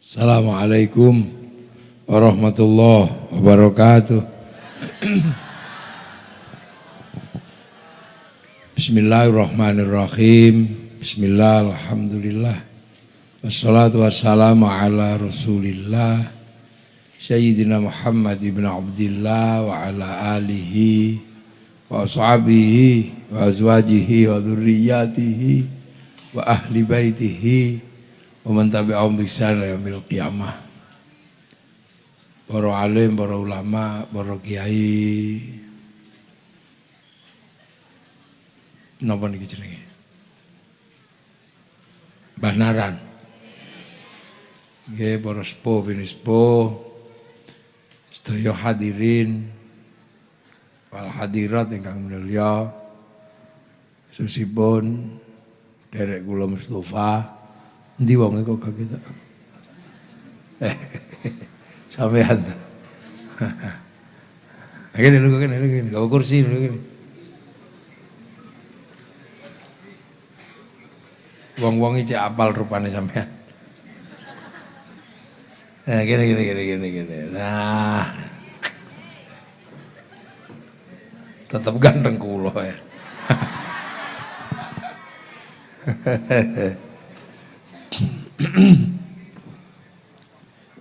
Assalamualaikum warahmatullahi wabarakatuh. Bismillahirrahmanirrahim. Bismillah, alhamdulillah. Wassalatu wassalamu ala rasulillah Sayyidina Muhammad ibn Abdillah wa ala alihi wa ashabihi wa azwajihi wa dhurriyyatihi wa ahli baitihi wa man tabi'ahum bi ihsan ila yaumil qiyamah. Para alim, para ulama, para kiai. Napa niki jenenge? Mbah Naran. Nggih, para sepuh bini sepuh. Sedaya hadirin wal hadirat ingkang mulya. Susipun derek kula Mustofa. Endi wong kok kaget. Sampean. Kene lho kene, gawe kursi lho kene. Wong-wong iki apal rupane sampean. Nah, gini. Nah. Tetap ganteng kula ya.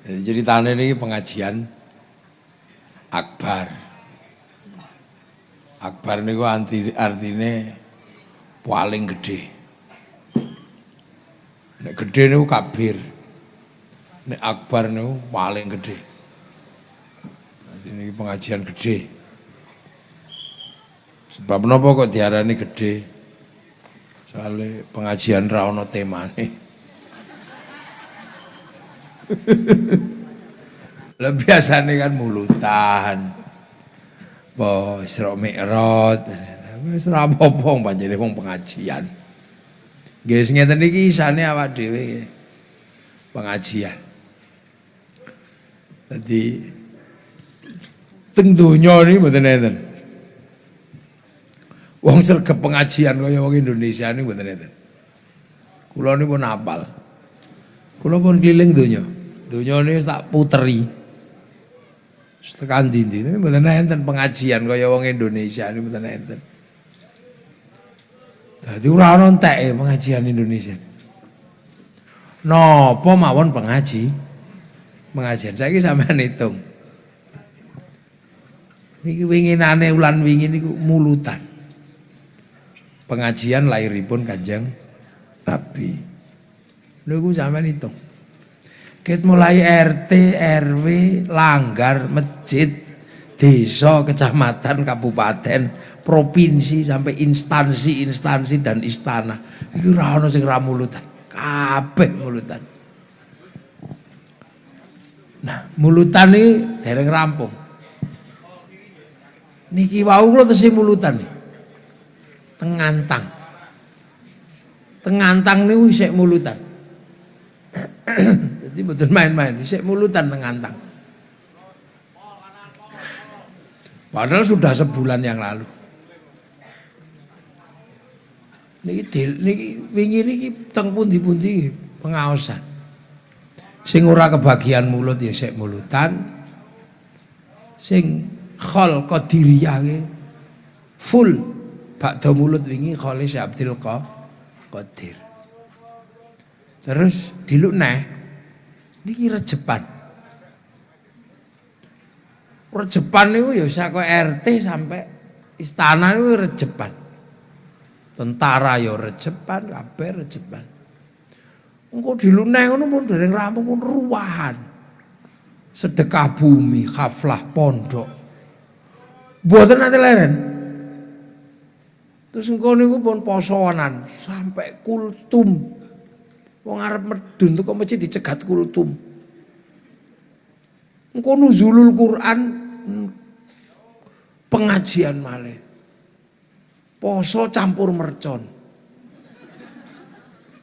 Ceritanya ini pengajian akbar. Akbar ini artinya paling gede. Nek gede ini kabir. Nek akbar ini paling gede. Ini pengajian gede. Sebab kenapa kok diarani gede? Soalnya pengajian ra ono temane. Lah biasane kan mulutan. Apa Isra Mi'raj. Wis ora apa-apa panjenengan wong pengajian. Nggih sing ngeten iki isane awak dhewe pengajian. Dadi teng donya niki mboten enten. Wong sregep pengajian kaya wong Indonesia niku mboten enten. Kula niku pun apal. Kula pun keliling donya. Donya ini tak puteri. Tekan dindi ini mboten enten pengajian kaya wong Indonesia ini mboten enten. Dadi ora ono enteke pengajian Indonesia. Napa mawon pengajian saiki sampean hitung. Niki winginane ulan wingi niku mulutan. Pengajian lahiripun Kanjeng Nabi. Niku sampean hitung. Ket mulai RT, RW, langgar, masjid, desa, kecamatan, kabupaten, provinsi sampai instansi dan istana. Iki ora ono sing ra mulutan. Kabeh mulutan. Nah, mulutan iki dereng rampung. Niki wau kula tesih mulutan iki. Tengantang. Tengantang niku isih mulutan. Jadi betul main-main, isih mulutan tengantang. Padahal sudah sebulan yang lalu. Niki wingi niki teng pundi-pundi pengaosan. Sing ora kebagian mulut ya isih mulutan. Sing khol qadiriyah full bakda mulut wingi khole Syekh Abdul Qadir. Terus diluk neh niki rejepan. Rejepan niku ya saka RT sampai istana niku rejepan. Tentara ya rejepan, kabeh rejepan. Engko diluk neh ngono pun dereng rampung pun ruwahan. Sedekah bumi, khaflah pondok. Mboten nate leren. Terus engko niku pun posoanan sampai kultum. Wong arep medun kok masjid dicegat kultum. Engko nuzulul Quran pengajian malih. Poso campur mercon.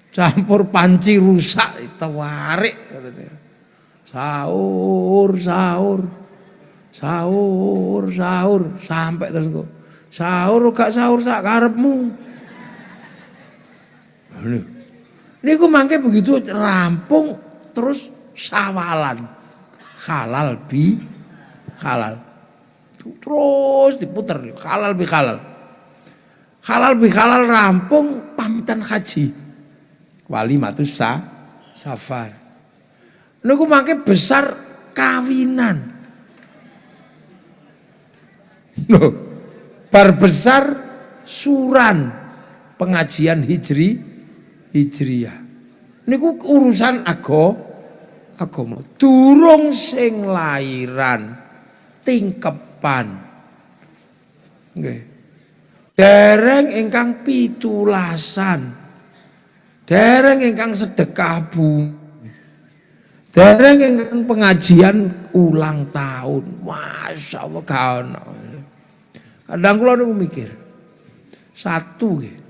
Campur panci rusak tawarik katanya. Sahur sampai terus kok. Sahur gak sahur sak karepmu. Niku mangke begitu rampung terus sawalan. Halal bi halal. Terus diputer halal bi halal. Halal bi halal rampung pamitan haji. Walimatus safar. Niku mangke besar kawinan. Loh, bar besar suran pengajian hijriyah. Niku urusan agama. Durung sing lairan tingkepan. Nggih. Dereng ingkang pitulasan. Dereng ingkang sedekah bumi. Dereng ingkang pengajian ulang tahun. Masya Allah kaono. Kadang kula niku mikir. Satu nggih.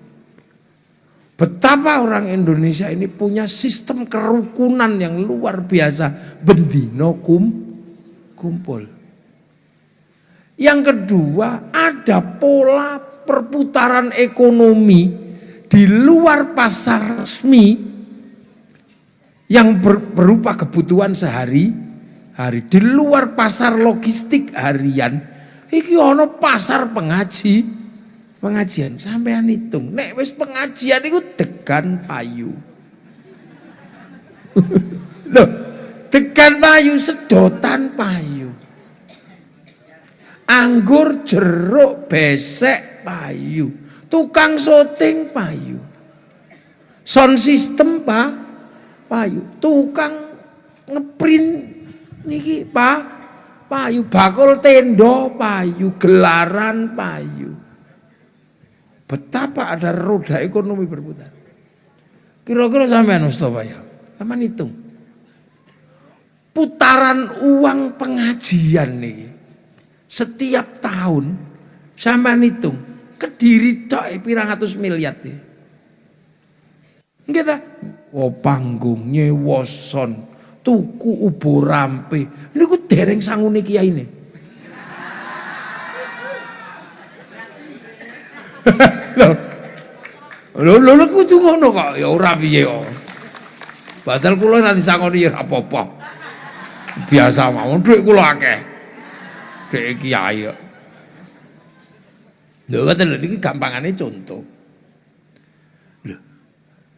Betapa orang Indonesia ini punya sistem kerukunan yang luar biasa. Bendino kumpul. Yang kedua, ada pola perputaran ekonomi di luar pasar resmi yang berupa kebutuhan sehari-hari. Di luar pasar logistik harian, iki ono pasar pengajian. Sampean hitung, nek wis pengajian iku degan payu. Loh, degan payu, sedotan payu. Anggur, jeruk, besek payu. Tukang syuting payu. Sound system payu. Tukang ngeprint niki payu. Bakul tenda payu, gelaran payu. Betapa ada roda ekonomi berputar. Kira-kira sampean Mustafa ya, sampean hitung. Putaran uang pengajian nih setiap tahun sampean hitung Kediri tok pirang atus miliar nih. Nggih ta? Oh panggung nyewa son, tuku ubo rampe. Niku dereng sangune kiai ini. Lho kudu ngono kok ya ora piye kok. Padahal kula nanti disangoni ya ora apa-apa. Biasa mawon dhuwit kula akeh. Dhuwit kiai kok. Lho ngoten lho niki gampangane contoh. Lho.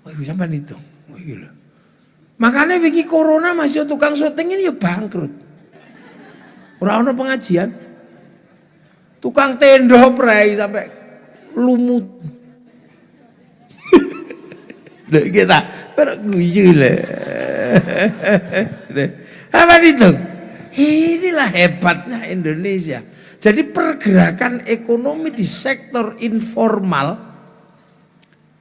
Wah iki sampean hitung. Wah iki lho. Makane wingi corona masih tukang syuting ini ya bangkrut. Ora ono pengajian. Tukang tenda prei sampai lumut. Lho kita guyu lho. Apa itu? Inilah hebatnya Indonesia. Jadi pergerakan ekonomi di sektor informal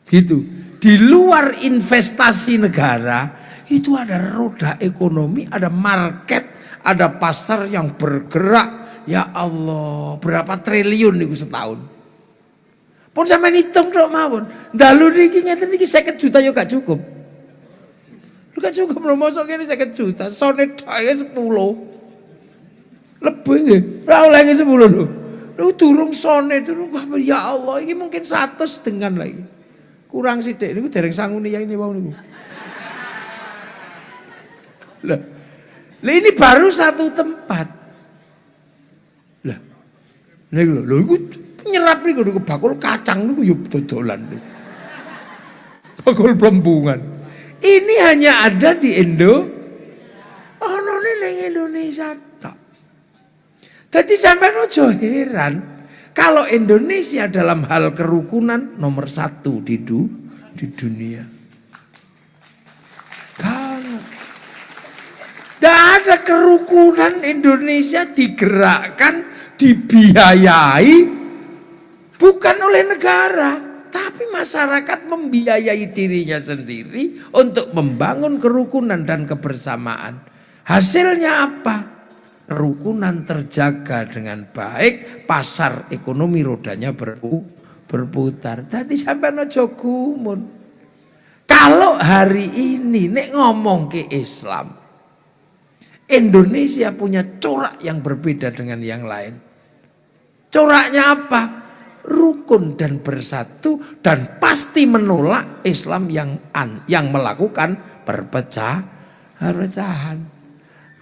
gitu. Di luar investasi negara itu ada roda ekonomi, ada market, ada pasar yang bergerak. Ya Allah, berapa triliun niku setahun. Pun sampean hitung tok mawon. Dalu niki ngeten niki 50 juta yo gak cukup. Lu gak cukup lho mosok kene 50 juta, sone dhae 10. Lebih nggih. Ora oleh 10 lho. Lu durung sone durung ya Allah iki mungkin 100 dengan lagi. Kurang sithik niku dereng sangune yang ini wau niku. Lah ini baru satu tempat. Lah niku lho iku nyerap niku bakul kacang niku yo dodolan niku. Bakul plembungan. Ini hanya ada di onone ning Indonesia tok. Dadi sampean aja heran kalau Indonesia dalam hal kerukunan nomor 1 di dunia. Kalau tidak ada kerukunan Indonesia digerakkan, dibiayai bukan oleh negara, tapi masyarakat membiayai dirinya sendiri untuk membangun kerukunan dan kebersamaan. Hasilnya apa? Kerukunan terjaga dengan baik, pasar ekonomi rodanya berputar. Tadi sampai aja gumun. Kalau hari ini nek ngomong ke Islam, Indonesia punya corak yang berbeda dengan yang lain. Coraknya apa? Rukun dan bersatu dan pasti menolak Islam yang melakukan perpecahan. Perpecahan.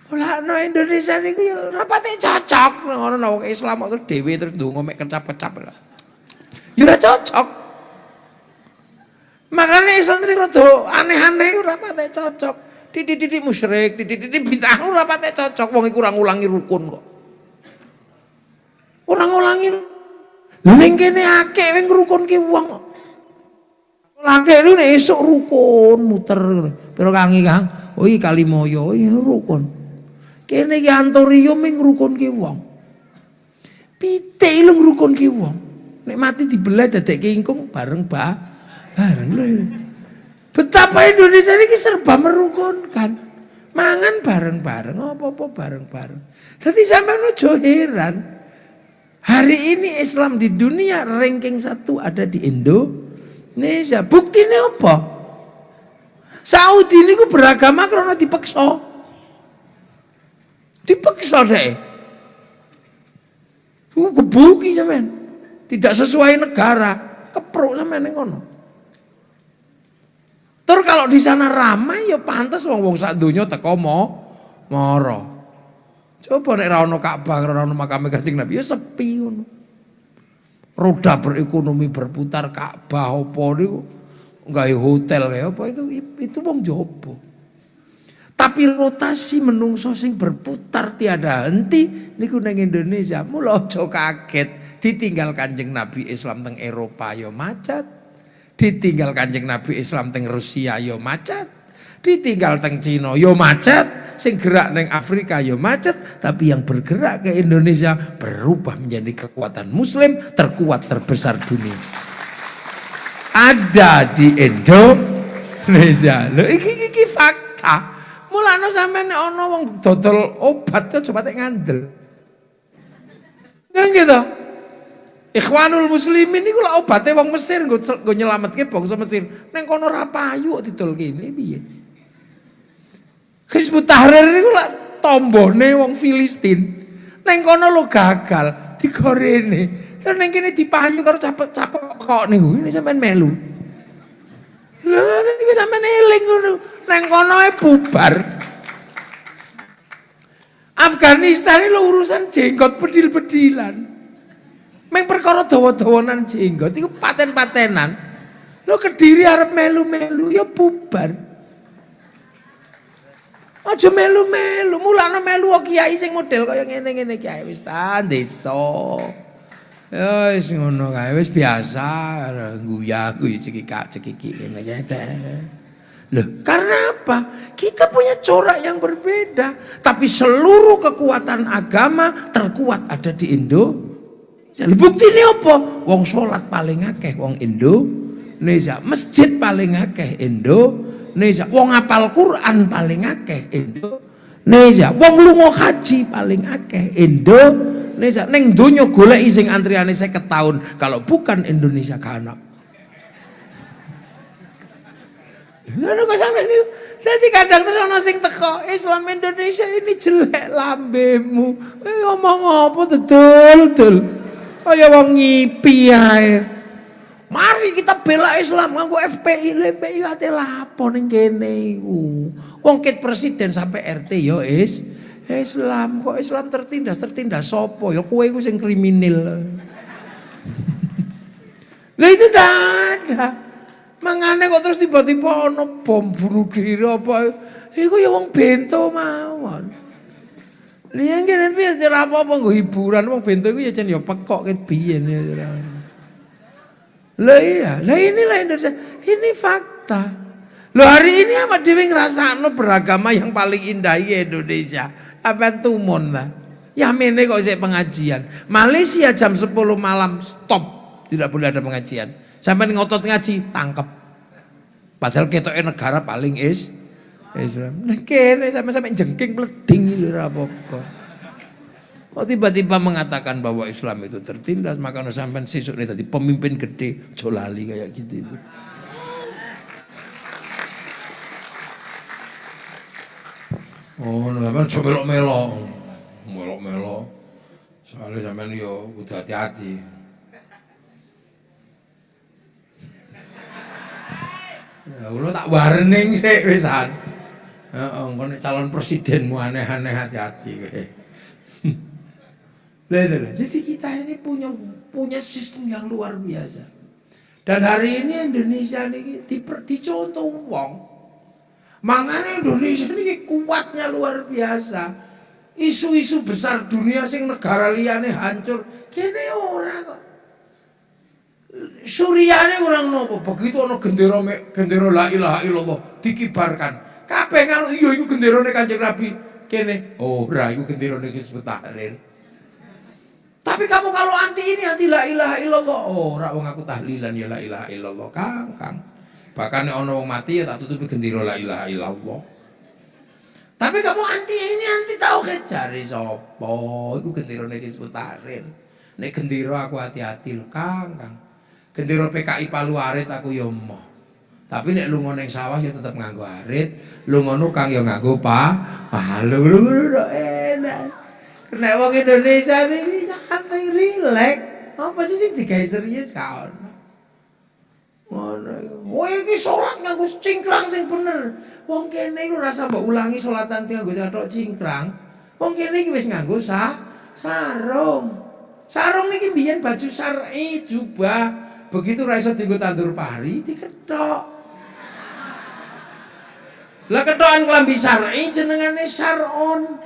Mulane Indonesia niku ya ora pati cocok ngono wong Islam terus dhewe terus ndonga mek kecap-kecap. Ya ora cocok. Makanya Islam sing rada aneh-aneh ora pati cocok. Titik-titik musyrik, titik-titik bid'ah ora pati cocok. Wong iku ora ngulangi rukun kok. Ora ngulangi. Lha ning kene akeh wing ngrukunke wong kok. Laki lu nek esuk rukun muter. Pero kangi Kang, oh iki Kalimoyo, iki rukun. Kene iki Antorium ming ngrukunke wong. Pitik lu ngrukunke wong. Nek mati dibelah dadekke ingkung bareng bareng lho. Betapa Indonesia ini serba merukunkan. Mangan bareng-bareng, apa-apa bareng-bareng. Jadi sampean ojo heran. Hari ini Islam di dunia ranking 1 ada di Indonesia. Buktinya apa? Saudi ini beragama karena dipaksa. Dipaksa deh. Kebuki sampean. Tidak sesuai negara. Kepruk sampean ning ngono. Terus kalau di sana ramai ya pantas wong-wong sak donya teko moro. Coba nek ra ono Ka'bah, ra ono makam Kanjeng Nabi ya sepi ngono. Roda berekonomi berputar Ka'bah apa niku gawe hotel kayak apa itu wong jopo. Tapi rotasi menungso sing berputar tiada henti niku nang Indonesia. Mula aja kaget ditinggal Kanjeng Nabi Islam teng Eropa ya macet. Ditinggal Kanjeng Nabi Islam teng Rusia yo macet, ditinggal teng Cina yo macet, sing gerak neng Afrika yo macet, tapi yang bergerak ke Indonesia berubah menjadi kekuatan Muslim terkuat terbesar dunia. Ada di Indonesia. Lho iki fakta. Mulane sampeyan nek ana wong dodol obat kok coba tek ngandel. Nang gitu. Ikhwanul Muslimin niku lak obate wong Mesir nggo nyelametke bangsa Mesir. Ning kono ra payu kok didol kene piye? Hizbut Tahrir niku lak tombone wong Filistin. Ning kono lho gagal digorene. Terus ning kene dipayu karo capek-capek kok niku. Ini sampean melu. Lha niku sampean eling ngono. Ning kono bubar. Afghanistan lho urusan jenggot pedil-pedilan. Meng perkara dawa-dawanan jenggot iku paten-patenan. Lho Kediri arep melu-melu ya bubar. Aja melu-melu, mulane melu kiai sing model kaya ngene-ngene kiai wis ta desa. Ya wis ngono kae wis biasa guyu cekiki ngene kae. Loh, karena apa? Kita punya corak yang berbeda, tapi seluruh kekuatan agama terkuat ada di Indonesia. Bukti ini apa? Wong sholat paling akeh wong Indonesia, masjid paling akeh Indonesia, wong apal Quran paling akeh Indonesia, wong lunga haji paling akeh Indonesia. Neng donya goleki sing antriane 50 tahun, kalau bukan Indonesia kana. Ngono kok sampeyan niku. Dadi kadang terus ana sing teko, Islam Indonesia ini jelek lambemu. Ngomong apa dul. Kaya wong ngipi ae. Mari kita bela Islam nganggo FPI, FPI ate lapo ning kene iku. Wong ket presiden sampai RT ya Islam. Kok Islam tertindas sapa? Ya kowe iku sing kriminal. Lah itu ndak ada. Mangane kok terus tiba-tiba ana bom bunuh diri apa? Iku ya wong bento mawon. Liang kene piye ora apa-apa nggo hiburan wong bento iku ya jan ya pekok ket biyen ya. Lah iya, lah inilah Indonesia. Ini fakta. Loh hari ini Ahmad Dewi ngrasakno beragama yang paling indah ya Indonesia. Apa tumun lah. Yamene kok sik pengajian. Malaysia jam 10 malam stop. Tidak boleh ada pengajian. Sampai ngotot ngaji, tangkep. Padahal ketoke negara paling Islam. Nah kene sampai jengking pleding lho ora apa-apa. Kok tiba-tiba mengatakan bahwa Islam itu tertindas, maka sampean sesuk nih tadi pemimpin gede jolali kayak gitu itu. Oh, sampean coba melok-melok. Soalnya sampean yo kudu hati-hati. Ya, kula tak warning sik wisan. Heeh, engko nek calon presidenmu aneh-aneh hati-hati kowe. Jadi kita ini punya sistem yang luar biasa. Dan hari ini Indonesia ini dicontoh wong. Makanya Indonesia ini kuatnya luar biasa. Isu-isu besar dunia sing negara liyane hancur, kene ora kok. Suriane orang nopo, begitu ana gendera la ilaha illallah dikibarkan. Kabeh ngono iya iku genderane Kanjeng Nabi. Kene ora iku genderane Hizbut Tahrir. Tapi kamu kalau anti ini anti la ilaha illallah, ora wong aku tahlilan ya la ilaha illallah, Kang. Bahkan nek ana wong mati ya tak tutupi gendera la ilaha illallah. Tapi kamu anti ini anti tauhid cari sapa? Iku genderane Hizbut Tahrir. Nek gendera aku hati-hati lho, Kang. Gendera PKI Palu Arit aku ya emoh. Tapi nek lunga ning sawah ya tetep nganggo arit, lungono Kang ya nganggo palu. Enak. Nek wong Indonesia iki nyantai rileks. Apa sih sing digawe serius ka ono? Ngono. Kowe iki salat nganggo cingkrang sing bener. Wong kene iku ora mbok ulangi salatan nganggo cathok cingkrang. Wong kene iki wis nganggo sarung. Sarung niki mbiyen baju syar'i jubah. Begitu ra iso dienggo tandur pari diketok. Lah ketokan klambi syar'i jenengane sarun.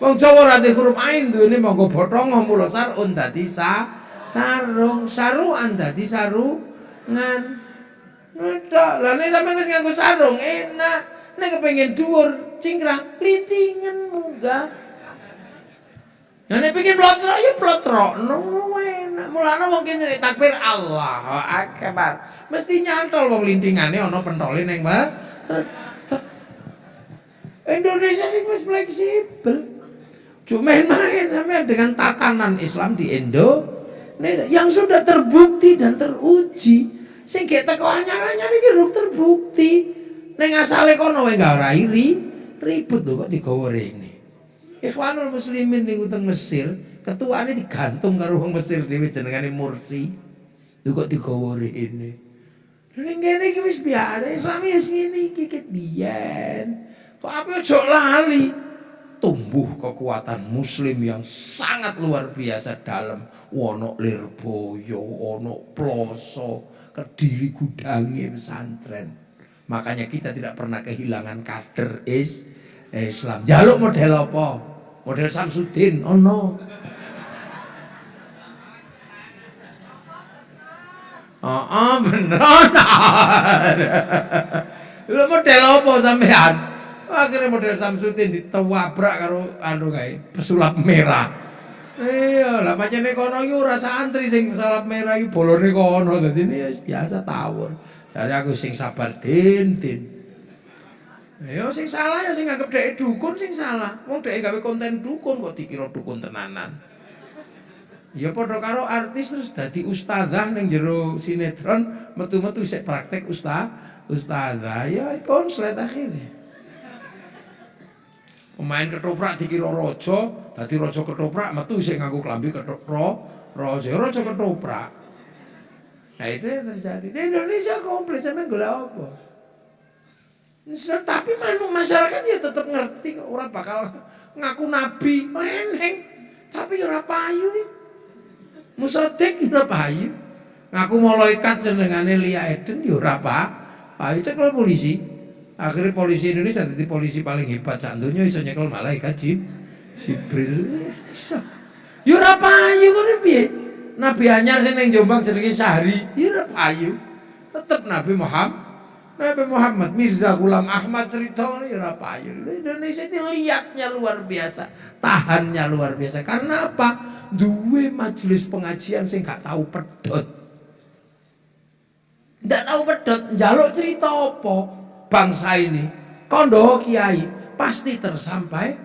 Wong Jawa ora ndek huruf ain duwene monggo bothong mula sarun dadi sarung, saruan dadi sarungan. Ngetok. Lah nek sampeyan wis nganggo sarung enak. Nek kepengin dhuwur cingkrang lintingan munggah. Nah nek pengin plotrok ya plotrokno enak. Mulane wong kene takbir Allahu Akbar. Mesti nyantol wong lintingane ana pentole ning Indonesia ini wis fleksibel. Cuma main-main sampean dengan tatanan Islam di Indonesia yang sudah terbukti dan teruji. Sing gek teko anyar-anyar iki rung terbukti. Ning asale kono wae gak ora ribut lho kok digawa rene. Ikhwanul Muslimin ning uteng Mesir, ketuane digantung karo wong Mesir dhewe jenengane Mursi. Lho kok digawa rene. Ning kene iki wis biasa, Islam wis ngene iki ket biyen. Tapi ojo lali tumbuh kekuatan muslim yang sangat luar biasa dalam wono Lirboyo, wono Ploso, Kediri gudange pesantren. Makanya kita tidak pernah kehilangan kader Islam. Jaluk model apa? Model Samsudin ono. Bener. Lho model apa sampean? Akhirnya model Samsudin ditewabrak karo anu kae pesulap merah. Iya, lah pancene kono iki ora santri sing pesulap merah iki bolone kono dadi biasa tawur. Jadi aku sing sabar din. Ya sing salah ya sing nganggep dhek dukun sing salah. Wong dhek gawe konten dukun kok dikira dukun tenanan. Ya padha karo artis terus dadi ustazah ning jero sinetron, metu-metu sik praktek ustazah. Ya konslet akhirnya. Pemain ketoprak dikira raja, dadi raja ketoprak metu sik nganggo klambi raja ketoprak. Nah itu yang terjadi. Di Indonesia komplit sampean golek apa? Tapi masyarakat ya tetap ngerti kok, ora bakal ngaku nabi, eneng. Tapi ora payu. Musadik ora payu. Ngaku malaikat jenengane Lia Eden ya ora payu. Cekel polisi. Akhirnya polisi Indonesia jadi polisi paling hebat sak donya iso nyekel malaikat Jibril. Ya ora payu kok piye? Nabi anyar sing ning Jombang jenenge Syahri, ya ora payu. Tetep Nabi Muhammad Mirza Ghulam Ahmad cerita ya ora payu. Indonesia ini liatnya luar biasa, tahannya luar biasa. Karena apa? Duwe majelis pengajian sing gak tahu pedhot. Ndak tahu pedhot, njaluk cerita apa? Bangsa ini kondo kiai pasti tersampaikan.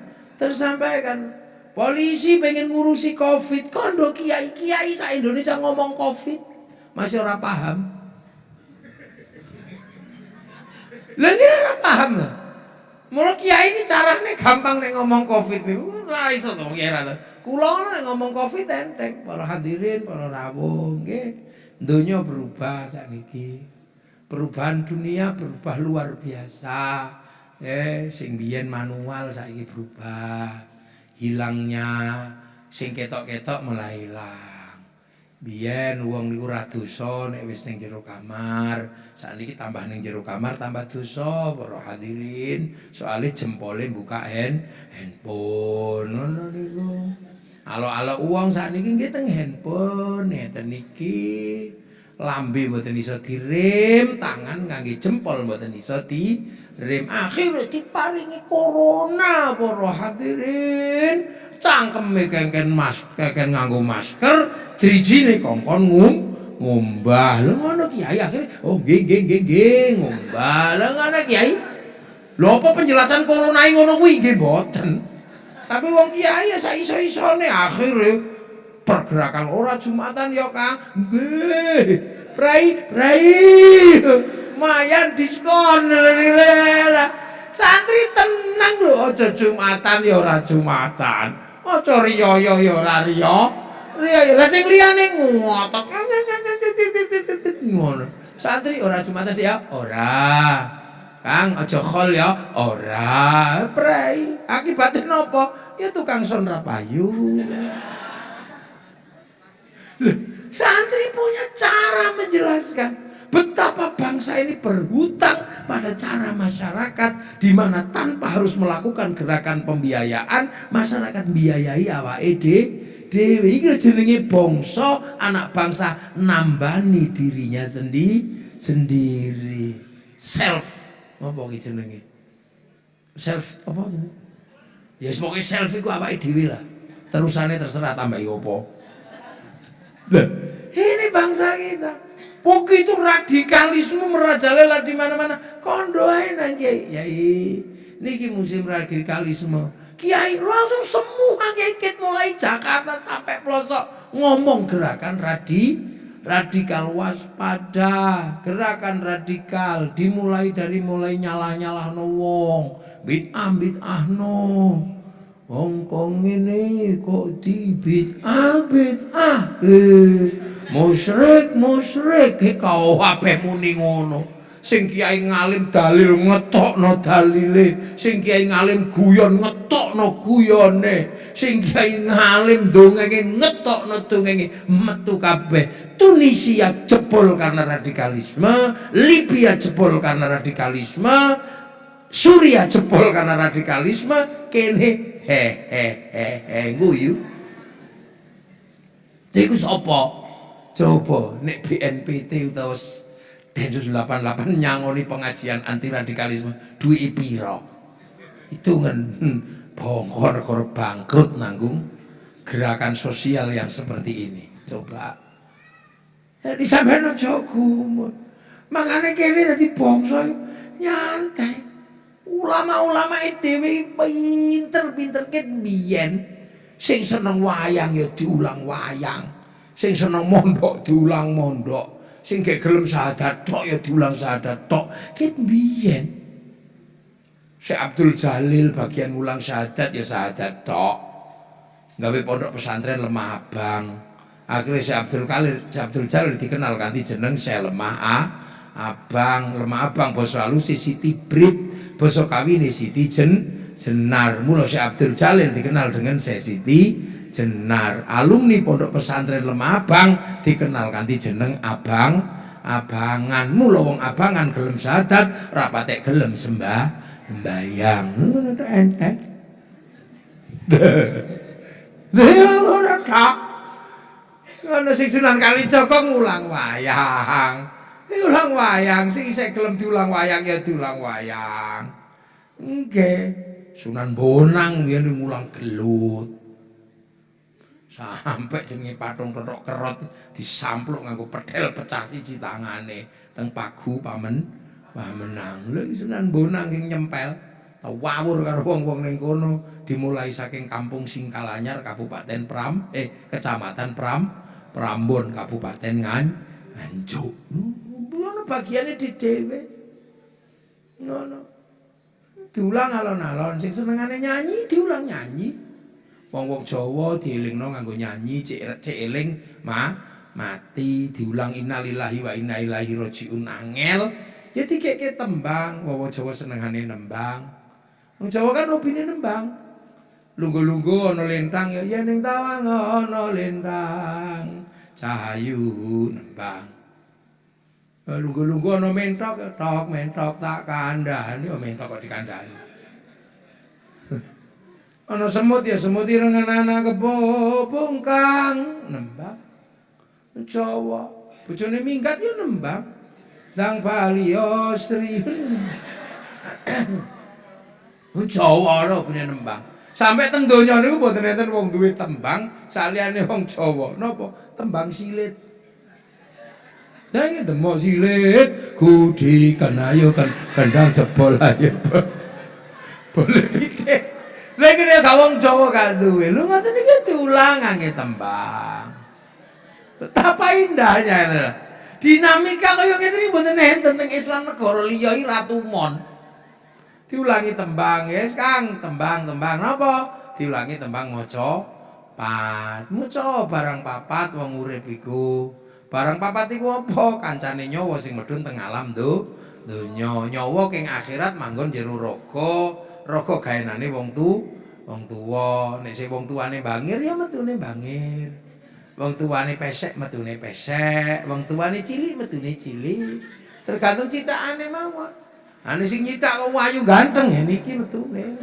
Polisi pengen ngurusi Covid, kondo kiai sa Indonesia ngomong Covid masih ora paham. Lagi ora paham lah. Mula kiai ini carane gampang nek ngomong Covid niku ora iso to kiai ra. Kula nek ngomong Covid enteng, para hadirin, para rawuh nggih. Donya berubah sakniki. Perubahan dunia berubah luar biasa. Sing biyen manual saiki berubah. Hilangnya sing ketok-ketok mulai hilang. Biyen wong niku ora dosa nek wis ning jero kamar. Sakniki tambah ning jero kamar tambah dosa para hadirin. Soale jempole buka handphone ngono niku. Alok-alok wong sakniki nggih teng handphone ngeten niki. Lambe mboten iso dirim, tangan ngangge jempol mboten iso dirim. Akhire diparingi corona para hadirin. Cangkeme kengken nganggo masker, drijine kongkon ngumbah. Lha ngono Kiai akhire oh nggih ngumbah. Lha ngono Kiai. Lho apa penjelasan corona ngono kuwi nggih mboten. Tapi wong Kiai ya saiso-isone akhire pergerakan ora Jumatan ya Kang. Nggih. Prai. Mayan diskon. Santri tenang lho, aja Jumatan ya ora Jumatan. Aja riya ya ora riya. Riya lah sing liyane ngotot. Ngono. Santri ora Jumatan sih ya? Ora. Kang aja khol ya? Ora. Prai. Akibatnya napa? Ya tukang son ra payu. Santri punya cara menjelaskan betapa bangsa ini berhutang pada cara masyarakat di mana tanpa harus melakukan gerakan pembiayaan masyarakat biayai awake dhewe. Iki jenenge bangsa, anak bangsa nambani dirinya sendiri. Self. Apa iki jenenge? Self apa jenenge? Ya semoga self iku awake dhewe lah. Terusane terserah tambahi opo. Nah, ini bangsa kita. Begitu radikalisme merajalela di mana-mana. Kondo ae nang Kiai. Niki musim radikalisme. Kiai langsung semua kiai mulai Jakarta sampai pelosok ngomong gerakan radikal waspada. Gerakan radikal dimulai dari nyalah no wong. Bid'ah no. Hongkong ini kok di bid'ah musyrik kau ape muni ngono. Sing kiai ngalim dalil ngetokno dalile, sing kiai ngalim guyon ngetokno guyone, sing kiai ngalim dongenge ngetokno dongenge, metu kabeh. Tunisia jebol karena radikalisme, Libya jebol karena radikalisme, Suriah jebol karena radikalisme, kene guyu. Iku sapa? Coba nek BNPT utawa Densus 88 nyangoni pengajian anti radikalisme duwe pira? Hitungan bongkor negara bangkrut nanggung gerakan sosial yang seperti ini. Coba. Jadi sampeyan aja gumun. Mangane kene dadi bangsa nyantai. Ulama-ulama dhewe pinter ket biyen sing seneng wayang ya diulang wayang, sing seneng mondok diulang mondok, sing gak gelem syahadat tok ya diulang syahadat tok ket biyen. Syekh Abdul Jalil bagian ulang syahadat ya syahadat tok, gawe pondok pesantren Lemah Abang. Akhirnya Syekh Abdul Jalil dikenal kanthi jeneng Syekh Lemah Abang. Lemah Abang basa halus Siti Brit, basa kawine Siti Jenar. Mula Syekh Abdul Jalil dikenal dengan Syekh Siti Jenar. Alumni pondok pesantren Lemah Abang dikenal kanthi jeneng Abangan. Mula wong Abangan gelem syahadat, ora patek gelem sembayang. Ngono tok enteng. Ngono tok. Ngono sing Sunan Kalijaga ngulang wayang. Ulang wayang sing isih gelem diulang wayang ya diulang wayang. Nggih. Sunan Bonang yen ngulang gelut. Sampai jenenge patung Thethok Kerot disampluk nganggo pedhel pecah siji tangane teng Pagu Pamenang. Lha Sunan Bonang sing nyempel tawur karo wong-wong ning kono dimulai saking Kampung Singkalanyar Kabupaten Kecamatan Prambon Kabupaten Nganjuk. Ngono bagiane di dhewe. Ngono. Diulang alon-alon sing senengane nyanyi diulang nyanyi. Wong-wong Jawa dielingno nganggo nyanyi cek eling mati diulang innalillahi wa inna ilaihi rajiun angel Ya dikeke tembang, wong Jawa senengane nembang. Wong Jawa kan hobine nembang. Lungguh-lungguh ana lintang ya ning tawang ana lintang. Cahayu nembang. Lungguh-lungguh ana mentok, tok mentok tak kandhani, ya mentok kok dikandhani. Ana semut ya semut irengan anak kebo kang nembang. Jawa, bojone minggat ya nembang. Dang Bali Sri. Jawa lho punya nembang. Sampai teng donya niku mboten enten wong duwe tembang saliyane wong Jawa. Napa? Tembang silit. Jangan demo silit, kudikan ayo kan kendang jebol ayo. Boleh pitik. Lagi nek wong Jawa gak duwe, lu ngoten iki diulangange tembang. Betapa indahnya itu. Dinamika kaya ngene iki mboten enten teng Islam negara liya iki ratumon. Diulangi tembang, yes Kang, tembang napa? Diulangi tembang maca pat. Maca barang papat wong urip iku. Barang papat iku apa? Kancane nyawa sing medhun teng alam donya. Nyawa king akhirat manggon jero raga. Raga gaenane wong tuwa. Nek sing wong tuane bangir ya metune bangir. Wong tuane pesek metune pesek. Wong tuane cilik metune cilik. Tergantung citakane mawon. Ane sing nyitak kok ayu ganteng ya niki metune.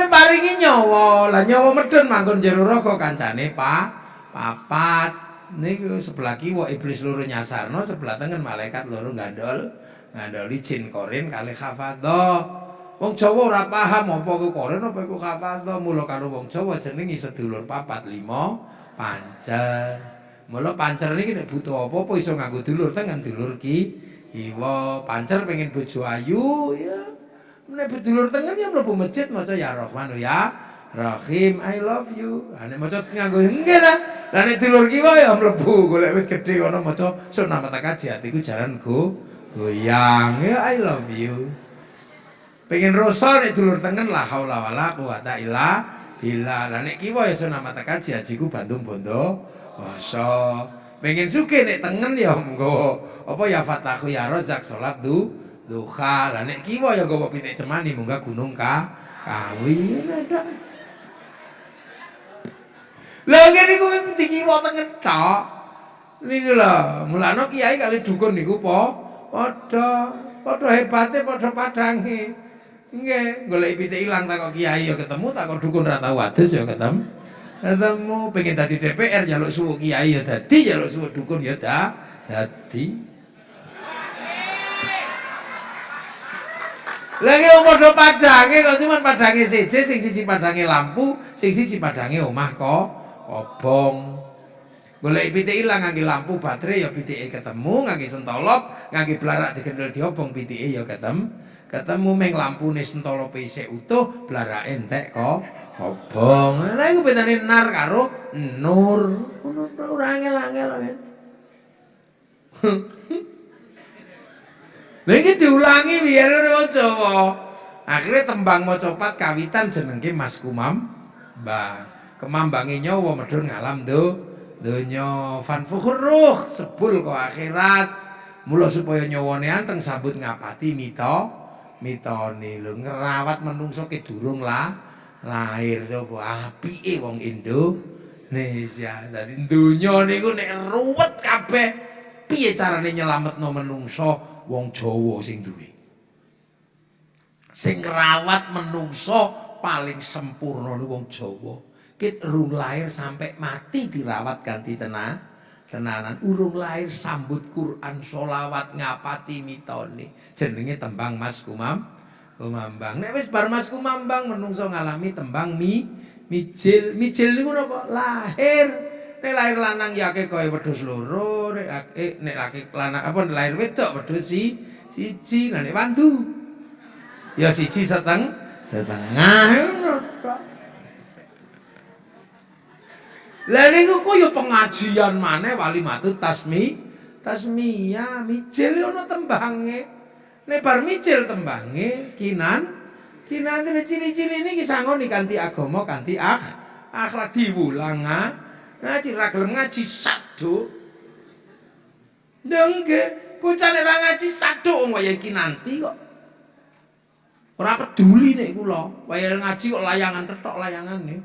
Paringi nyawa, lah nyawa medun manggon jero raga kancane papat. Niku sebelah kiwa iblis loro nyasarno, sebelah tengen malaikat loro ngandoli jin korin kalih hafadha. Wong Jawa ora paham apa iku korin apa iku hafadha. Mula karo wong Jawa jenenge sedulur papat lima pancer. Mula pancer niki nek butuh apa-apa iso nganggo dulur tengen dulur kiwa. Pancer pengen bojo ayu ya. Nek dulur tengen ya mlebu masjid maca ya Rahman ya Rahim I love you. Nek maca nganggo nggih ta. Lah nek dulur kiwa ya mlebu golek wit gedhe kono maca sunah matakaji atiku jaran goyang ya I love you. Pengen rasa nek dulur tengen la haula wala quwata illa billah. Lah nek kiwa ya sunah matakaji ajiku Bandung Bondo. Masa pengen sugih nek tengen ya monggo apa ya Fatahu ya Razak salat duha. Lah nek kiwa ya nggawa pitik cemani munggah gunung Kawi. Lah ngene niku pitik kiwa tengen tok. Niku lho, mulane kiai kali dukun niku padha hebate padha padange. Nggih, golek pitik ilang tak kok kiai ya ketemu, tak kok dukun ra tau adus ya ketemu. Pengen dadi DPR jaluk suwuk kiai ya dadi, jaluk suwuk dukun ya dadi. Lagi padha padange kok cuman padange siji, sing siji padange lampu, sing siji padange omah obong. Golek pitik ilang ngangge lampu baterai ya pitike ketemu, ngangge sentolop, ngangge blarak digendel diobong pitike ya ketemu meng lampune sentolope isih utuh, blarake entek kok obong. Lah iku bedane nar karo nur. Ora angel-angel men. Lha iki diulangi biyen ora Jawa. Akhire tembang macapat kawitan jenenge Mas Kumambang. Kemambange nyawa medhun ngalam donya fanfukhur ruh sebul kok akhirat. Mula supaya nyawane anteng sambut ngapati mitone lho ngrawat menungso ke durung lahir coba apike wong Indonesia. Dadi donya niku nek ruwet kabeh piye carane nyelametno menungso wong Jawa sing duwe. Sing ngrawat menungso paling sempurna niku wong Jawa. Kit urung lahir sampai mati dirawat ganti tenanan. Urung lahir sambut Quran sholawat ngapati mitone. Jenenge tembang Mas Kumambang. Nek wis bar Mas Kumambang menungso ngalami tembang mijil. Mijil niku napa? Lahir. Nek lahir lanang ya akeh kaya wedhus loro, nek laki lanang apa lahir wedok wedhus siji. Nek wandu ya siji setengah. Lah niku kok ya pengajian maneh walimatut tasmiyah mijil ana tembange. Nek bar mijil tembange kinan cili-cili niki sangoni kanthi agama kanthi akhlak diwulang ngaji ra gelem ngaji sak saduk. Nggih, bocah nek ra ngaji saduk wong wayah iki nanti kok. Ora peduli nek kula, wayah ngaji kok layangan ketok layangane.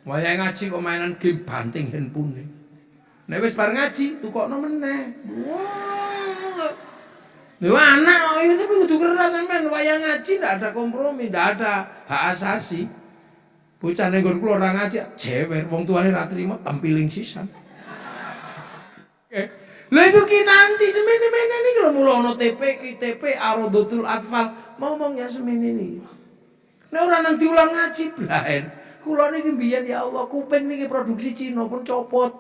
Wayah ngaji kok mainan game banting handphone. Nek wis bar ngaji tukokno meneh. Wah. Lho anak itu tapi kudu keras sampean wayah ngaji ndak ada kompromi, ndak ada hak asasi. Bocah nek nggon kula ora ngaji jewer, wong tuane ra trimo tempiling sisan. Lha iku ki nanti semene-mene niki lho mula ana TP Arodotul Atfal ngomongnya semene niki. Nek ora nang diulang ngaji blaen. Kula niki mbiyen ya Allah kuping niki produksi Cina pun copot.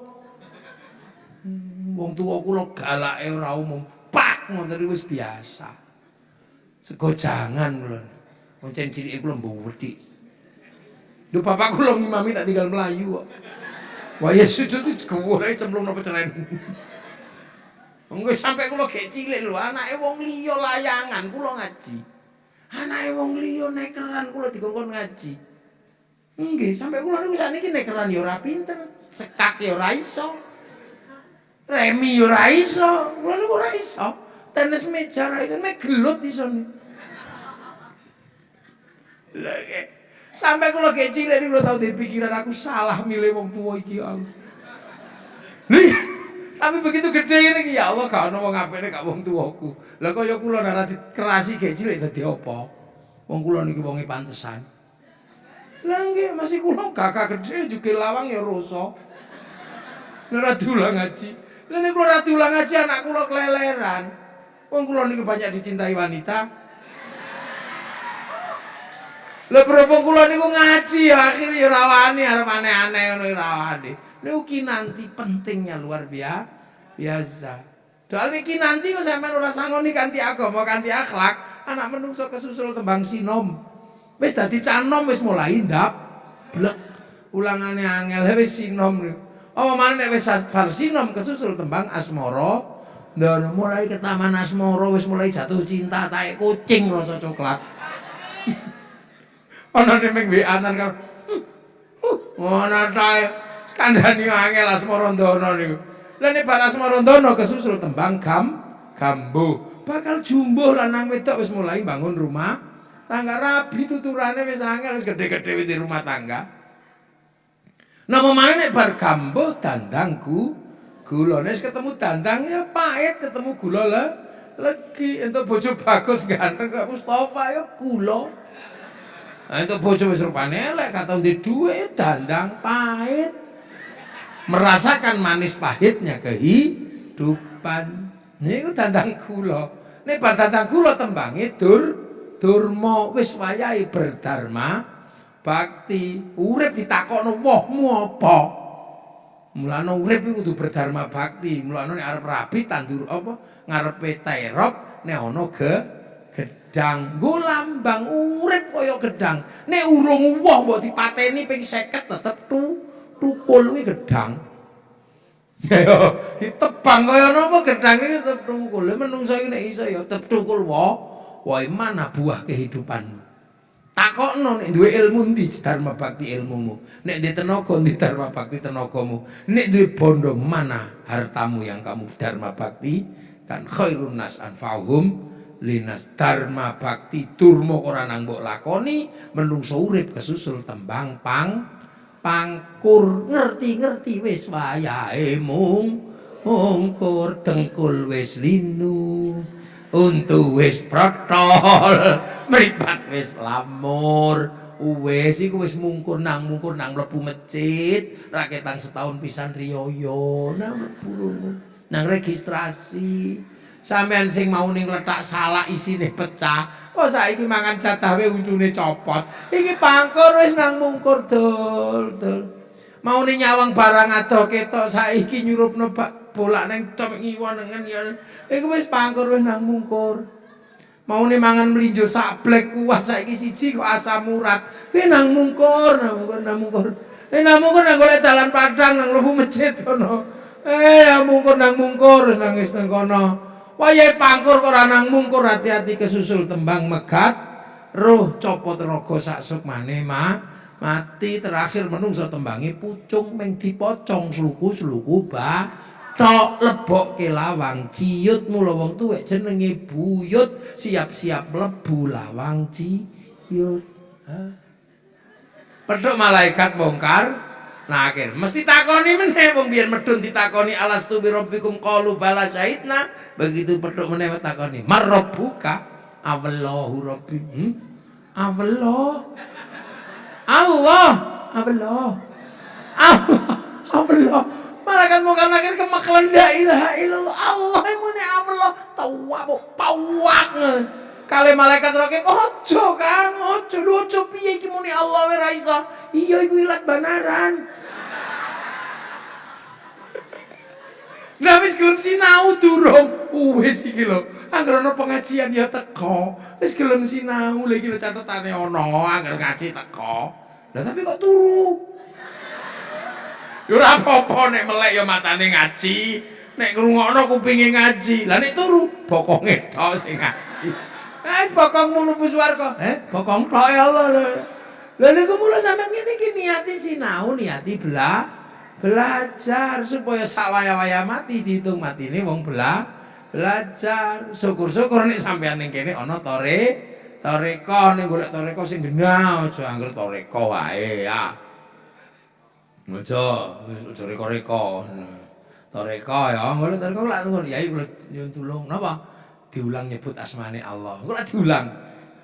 Wong tuwa kula galake ora umum. Pak ngoten wis biasa. Sego jangan kula. Wong cilike kula mbwedi. Lho bapak kula ngimami tak tinggal melayu kok. Wah ya sujud gowone cemplung napa ceren. Wong sampe kula gek cilik lho anake wong liya layangan kula ngaji. Anake wong liya nekeran kula dikongkon ngaji. Nggih, sampe kula niku sakniki nekeran ya ora pinter, cekak ya ora iso. Remi ya ora iso, kula niku ora iso. Tenis meja ra iso, mek gelut isone. Lah sampai kula gek cilik niku tau dipikiran aku salah milih wong tuwa iki aku. Lha tapi begitu gede ngene iki ya Allah gak ono wong apene gak wong tuwaku. Lah kaya kula ora dikerasi gek cilik dadi apa? Wong kula niki wonge pantesan. Lah nggih masih kula gagah gede juga lawang ya rasa. Ora diulang ngaji. Lah nek kula ora diulang ngaji anak kula keleleran. Wong kula niki banyak dicintai wanita. Lah berhubung kula niku ngaji ya akhire ya ora wani arep aneh-aneh ngono ora wani. Niku kinanti pentingnya luar biasa. Soal iki nanti kok sampean ora sangoni kanthi agama, kanthi akhlak, anak menungso kesusul tembang sinom. Wis dadi canom wis mulai ndap blek. Ulangane angel wis sinom niku. Apa maneh nek wis bar sinom kesusul tembang asmara, ndono mulai ke taman asmara wis mulai jatuh cinta taek kucing rasa coklat. Ana nek WA-an karo ngono tae kandhani angel Asmarandana niku. Lah nek bar Asmarandana kesusul tembang gambo. Bakal jumbuh lanang wedok wis mulai bangun rumah tangga rabi tuturane wis angel wis gede-gede di rumah tangga. Napa maneh nek bar gambo dandangku gula nek ketemu dandang ya pahit ketemu gula legi entuk bojo bagus ganteng kok Mustafa ya gula. Nah itu bojo wis rupane elek katon di duwe dandang pahit. Merasakan manis pahitnya kehidupan. Niku dandang kula. Nek bar dandang kula tembange durma wis wayahe berdharma bakti. Urip ditakokno wohmu apa? Mulane urip iku kudu berdharma bakti. Mulane nek arep rabi tandur apa ngarepe terop nek ana gedang nggo lambang urip kaya gedang. Nek urung woh mbok dipateni ping 50 tetep tukul kuwi gedang. Ya ditebang kaya napa gedang iki tetep tukul. Menungso iki nek iso ya tetep tukul woh. Wah mana buah kehidupanmu? Takokno nek duwe ilmu ndi dharma bakti ilmumu. Nek duwe tenaga ndi dharma bakti tenagamu. Nek duwe bondo mana hartamu yang kamu dharma bakti kan khairun nas anfa'uhum linas dharma bakti turma ora nang mbok lakoni menungso urip kesusul tembang pangkur ngerti-ngerti wis wayahe mungkur dengkul wis linu untu wis protol mripat wis lamur wis iku wis mungkur nang mlebu masjid raketan setahun pisan riyoyo nang mlebu nang registrasi. Sampeyan sing mau ning letak salah isine pecah. Kok saiki mangan jatah we uncune copot. Iki pangkur wis nang mungkur dul. Mau ning nyawang barang adoh ketok saiki nyurupno bolak ning top ngiwon nengen ya. Iku wis pangkur wis nang mungkur. Mau ning mangan mlinjo sak blek kuat saiki siji kok asam urat. Kuwi nang mungkur. Nang mungkur nang golek dalan padang nang mlebu masjid kono. Mungkur nang wis nang kono. Wayahe pangkur kok ora nang mungkur hati-hati kesusul tembang megat roh copot raga sak sukmane mati terakhir menungso tembange pucung meng dipocong sluku-sluku tok lebokke lawang ciut mula wong tuwek jenenge buyut siap-siap mlebu lawang ciut. Pedhok malaikat bongkar nakir mesti takoni meneh wong biyen medun ditakoni alastu bi rabbikum qalu bala syahidna begitu pedhok meneh takoni marabbuka awallahu rabbi Allah Allah Allah Allah malaikat mungkar nakir kemaklan la ilaha illallah Allah mune Allah tawak kali malaikat rakib ojo Kang ojo piye iki muni Allah wae ra iso iya iku ilat banaran nah wis gelem sinau durung wis iki lho anggere ana pengajian ya teko wis gelem sinau lha iki lho catetane ana anggere ngaji teko lah tapi kok turu ya ora apa-apa nek melek ya matane ngaji nek ngrungokno kupinge ngaji lah nek turu bokonge tok sing ngaji bokong mlebu swarga bokong tok ya Allah lha niku mula sampeyan ngene iki niati sinau niati belajar supaya sawaya-waya mati diitung matine wong belajar syukur-syukur nek sampeyan ning kene ana toreko ning golek toreko sing genah aja angger toreko wae ya aja reko-reko toreko ya golek toreko lak tunggu yai kula nyuwun tulung napa diulang nyebut asmane Allah engko lak diulang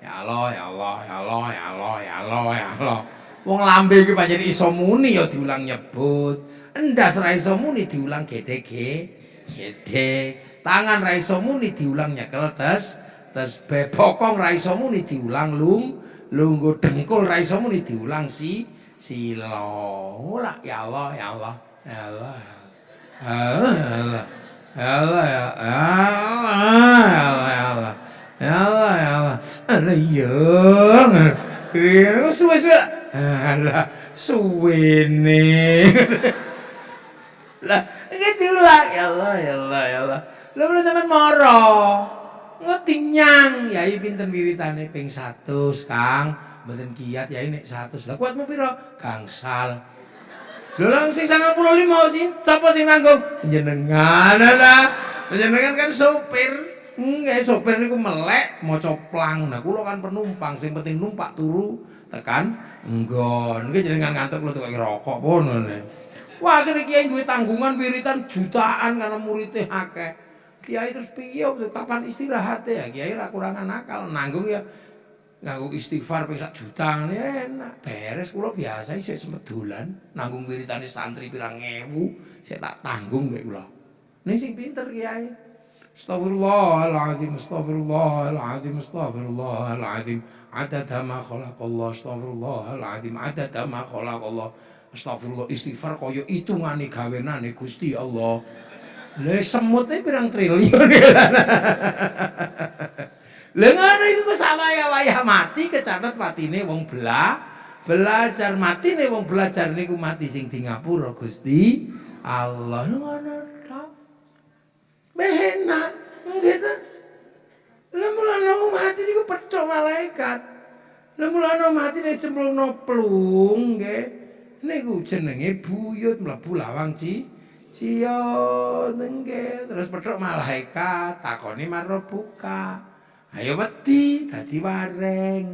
ya Allah ya Allah ya Allah ya Allah ya Allah ya Allah wong lambe iki pancen iso muni ya diulang nyebut endas ra iso muni diulang gede tangan ra iso muni diulang nyekel tes bokong ra iso muni diulang lungguh dengkul ra iso muni diulang sila ora ya Allah ya Allah ya Allah ya Allah ya Allah ya Allah ya Allah ya Allah ya Allah ya Allah ana yo kira suwe-suwe alah suwene lah iki diulang ya Allah ya Allah ya Allah lha mulai sampean mara ngerti nyang yai pinten wiritane ping 100 Kang mboten kiat yai nek 100 lah kuatmu pira gangsal lho lang sing 95 sing sapa sing nanggung jenengan lah jenengan kan sopir nggih sopir niku melek maca plang nah kula kan penumpang sing penting numpak turu tekan nggon nggih jenengan ngantuk lho kok rokok pun ngene wah akhire kiai duwe tanggungan wiritan jutaan karena muridé akeh kiai terus piye kapan istirahate ya kiai ra kurangan akal nanggung ya nganggo istighfar ping 1 juta enak beres kula biasa isih sempet dolan nanggung wiritane santri pirang ewu sik tak tanggung nek kula ning sing pinter kiai Astaghfirullahaladzim, astaghfirullahaladzim, astaghfirullahaladzim. Adada ma khalaqallah, astaghfirullahaladzim. Adada ma khalaqallah, astagfirullah. Istighfar kaya hitungane gawenane Gusti Allah. Lha semute pirang triliun. Lha ngono iku sawaya-waya mati kecatet matine wong belajar matine wong belajar niku mati sing di ngapura Gusti Allah. Ngono enak gitu. Lah mulane mati niku pedhok malaikat. Lah mulane mati nek cemplungno plung nggih. Niku jenenge buyut mlebu lawang ciot nggih. Terus pedhok malaikat takoni marbuka. Ayo wedi dadi wareng.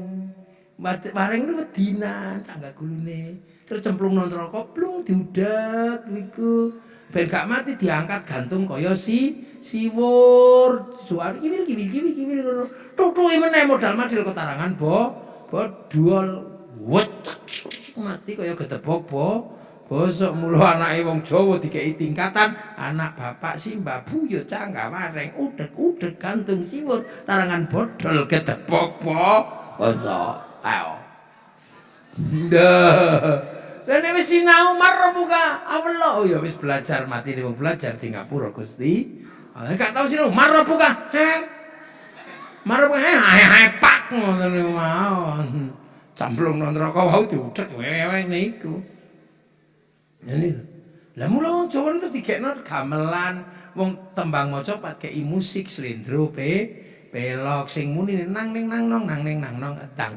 Wareng niku wedinan cangga gulune. Terus cemplungno neraka plung diudek niku. Ben gak mati diangkat gantung kaya siwur suar kiwil ngono tutuke meneh modal madil ketarangan bodol mati kaya gedebok bosok mula anake wong Jawa dikeki tingkatan anak bapak Simbah Buyut cangga wareng udek gantung siwur tarangan bodol gedebok bosok ayo lah nek wis sinau marbuka Allah ya wis belajar mati wong belajar di ngapura Gusti gak tau sinau marbuka marbuka pak ngono mawon camplung nang neraka wau diudhek wewe niku ngene lah mula wong Jawa itu digekno gamelan wong tembang maca pakai musik slendro pelok sing muni nang ning nang nong edang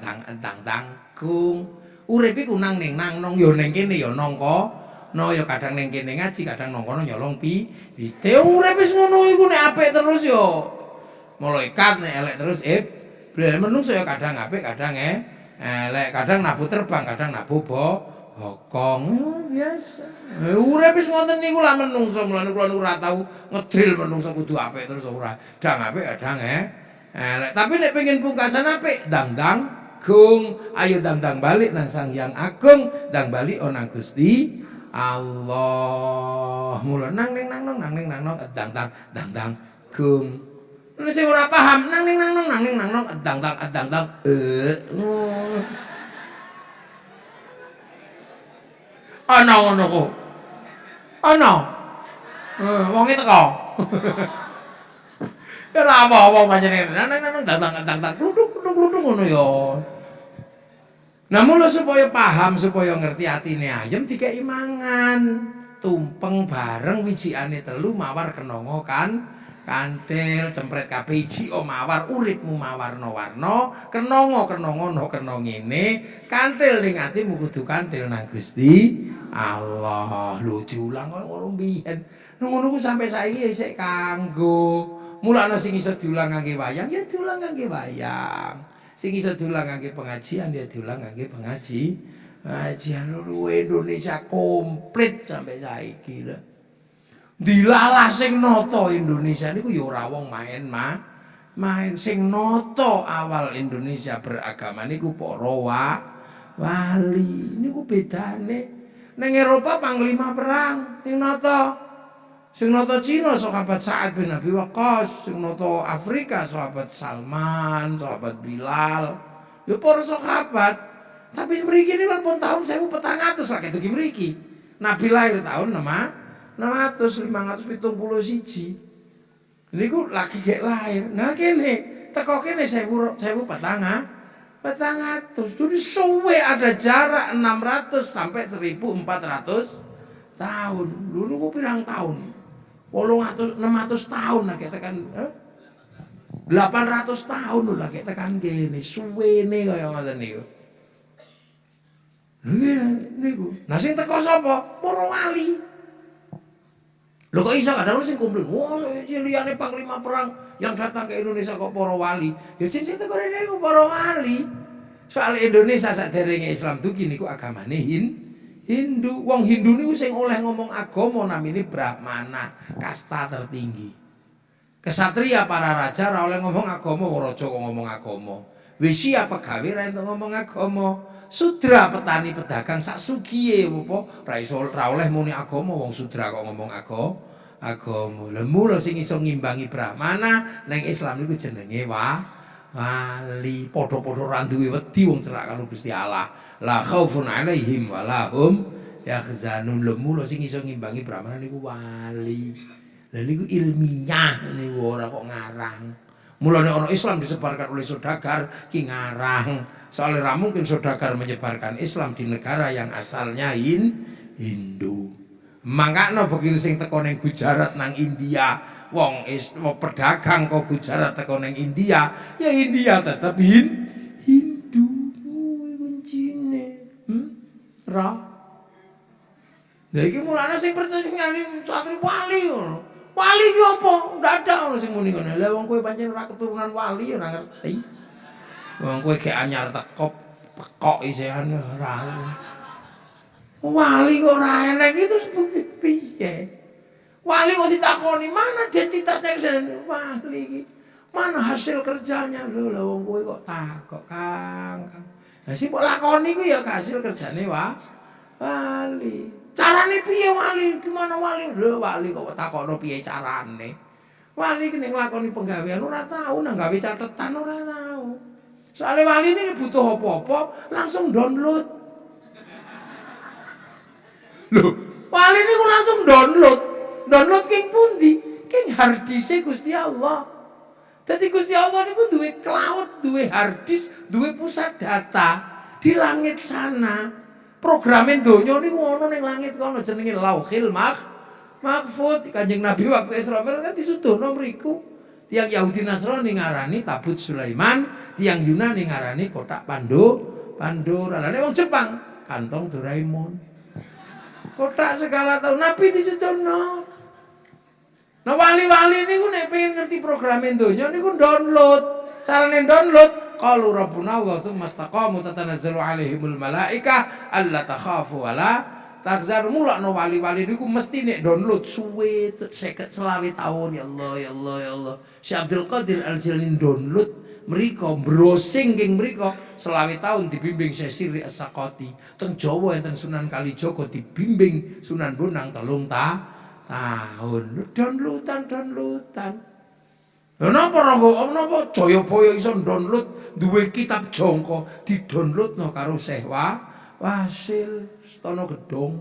kung Urip iku nang nong ya ning kene ya nangka no ya kadang ning kene ngaji kadang nang kono nyolong pite urip wis ngono iku nek apik terus ya malaikat nek elek terus menungso ya kadang apik kadang elek kadang nabu terbang kadang nabu bokong biasa urip wis ngoten niku lah menungso mulane kula ora tau ngedril menungso kudu apik terus ora kadang apik kadang elek tapi nek pengen pungkasan apik dangdang gung ayo dangdang balik nang Sang Hyang Agung dang balik nang Gusti Allah mula nang ning nang nong dang gung nek sing ora paham nang ning nang dang ana ngono kok ana wonge teko ora apa-apa panjenengan nang dang kluduk ngono ya. Nah mula supaya paham, supaya ngerti atine ayam dikeki mangan. Tumpeng bareng wijikane telu mawar kenanga kan kanthil cempret kabeh iji mawar uripmu mawarna-warna kenanga no kena ngene kanthil ning atimu kudu kanthil nang Gusti Allah. Lho diulang ngono mbiyen. Ngono ku sampai saiki isih kanggo. Mulane sing iso diulang ngangge wayang ya diulang ngangge wayang. Sing iso diulang ngangge pengajian dia diulang ngangge pengajian luwe Indonesia komplit sampai saiki lho. Dilalah sing nata Indonesia niku ya ora wong main sing nata awal Indonesia beragama niku para wali niku bedane. Ning Eropa panglima perang sing nata Cina sahabat Sa'ad bin Abi Waqqas, sing nata Afrika sahabat Salman, sahabat Bilal. Ya para sahabat. Tapi mriki niku kan pun tahun 1400 lah ketuki mriki. Nabi lahir tahun 571. Niku lagi gek lahir. Nah kene teko kene 1400. Jadi suwe ada jarak 600 sampai 1400 tahun. Dulu niku pirang tahun? 600 tahun lah kita kan 800 tahun lah kita kan gini suwene kaya ngoten niku. Niku. Nah sing teko sapa? Para wali. Lho kok iso kadang sing komplain, wah liyane panglima perang yang datang ke Indonesia kok para wali. Ya sing teko rene niku para wali. Soal Indonesia saderenge Islam dugi niku agamane Hindu. Wong Hindu niku sing oleh ngomong agama namine Brahmana, kasta tertinggi. Kesatria para raja ora oleh ngomong agama, raja kok ngomong agama. Wisya pegawe ra entuk ngomong agama. Sudra petani pedagang sak sugihe apa ra oleh muni agama wong sudra kok ngomong agama. Lha mula sing iso ngimbangi Brahmana nang Islam niku jenenge wali. Padha-padha ra duwe wedi wong cerak karo Gusti Allah. La khaufun 'alaihim wa lahum yahzanun. Lha mula sing iso ngimbangi Brahmana niku wali. Lha niku ilmiah niku ora kok ngarang. Mulane ana Islam disebarkan oleh saudagar ki ngarang. Soalnya ra mungkin saudagar menyebarkan Islam di negara yang asalnya Hindu. Mangkano begitu sing teko ning Gujarat nang India, wong pedagang kok Gujarat teko ning India, ya India tetep Hindu. Kuncine. Ra. Lah iki mulane sing percaya ngene satri wali ngono. Wali ki apa? Ndak ada ono sing muni ngono. Lah wong kowe pancen ora keturunan wali ora ngerti. Wong kowe gek anyar teko pekok isian ora. Wali kok ora enek itu sebut piye? Wali kok ditakoni mana identitasnya wali iki? Mana hasil kerjanya? Lho lah wong kowe kok takok Kang. Lah sing mbok lakoni ku ya hasil kerjane wali. Carane piye wali? Gimana wali? Lho wali kok takokno piye carane? Wali ki nek nglakoni penggawean ora tau nang gawe catetan ora tau. Soale wali ini butuh apa-apa langsung download. Lho, wali niku langsung download. Download king pundi? King hard disk Gusti Allah. Dadi Gusti Allah niku duwe cloud, duwe hard disk, duwe pusat data di langit sana. Programin donya niku ana ning langit kono jenenge Lauhil Mahfuz. Kanjeng Nabi waktu Isra Mi'raj kan disuduhno mriku. Tiang Yahudi Nasrani ngarani Tabut Sulaiman, tiang Yunani ngarani kotak Pandora. Lah nek wong Jepang kantong Doraemon. Kotak segala tahu Nabi disudono. Nah wali-wali niku nek pengen ngerti programe donya niku download. Carane download qalu rabbuna wa tsumma istaqamu tatanazzalu alaihimul malaikah alla takhafu wala tahzanu. Mulakno wali-wali niku mesti nek download suwe 50 selawe tahun ya Allah ya Allah ya Allah. Syekh Abdul Qadir Al-Jilani download mriko browsing king mriko selawe tahun dibimbing Syekh Sirri As-Sakoti. Teng Jawa enten Sunan Kalijaga dibimbing Sunan Bonang 3 tahun. Downloadan. Napa napa Jayabaya iso download duwe kitab jangka di-downloadno karo Syekh Wasil Stono Gedong.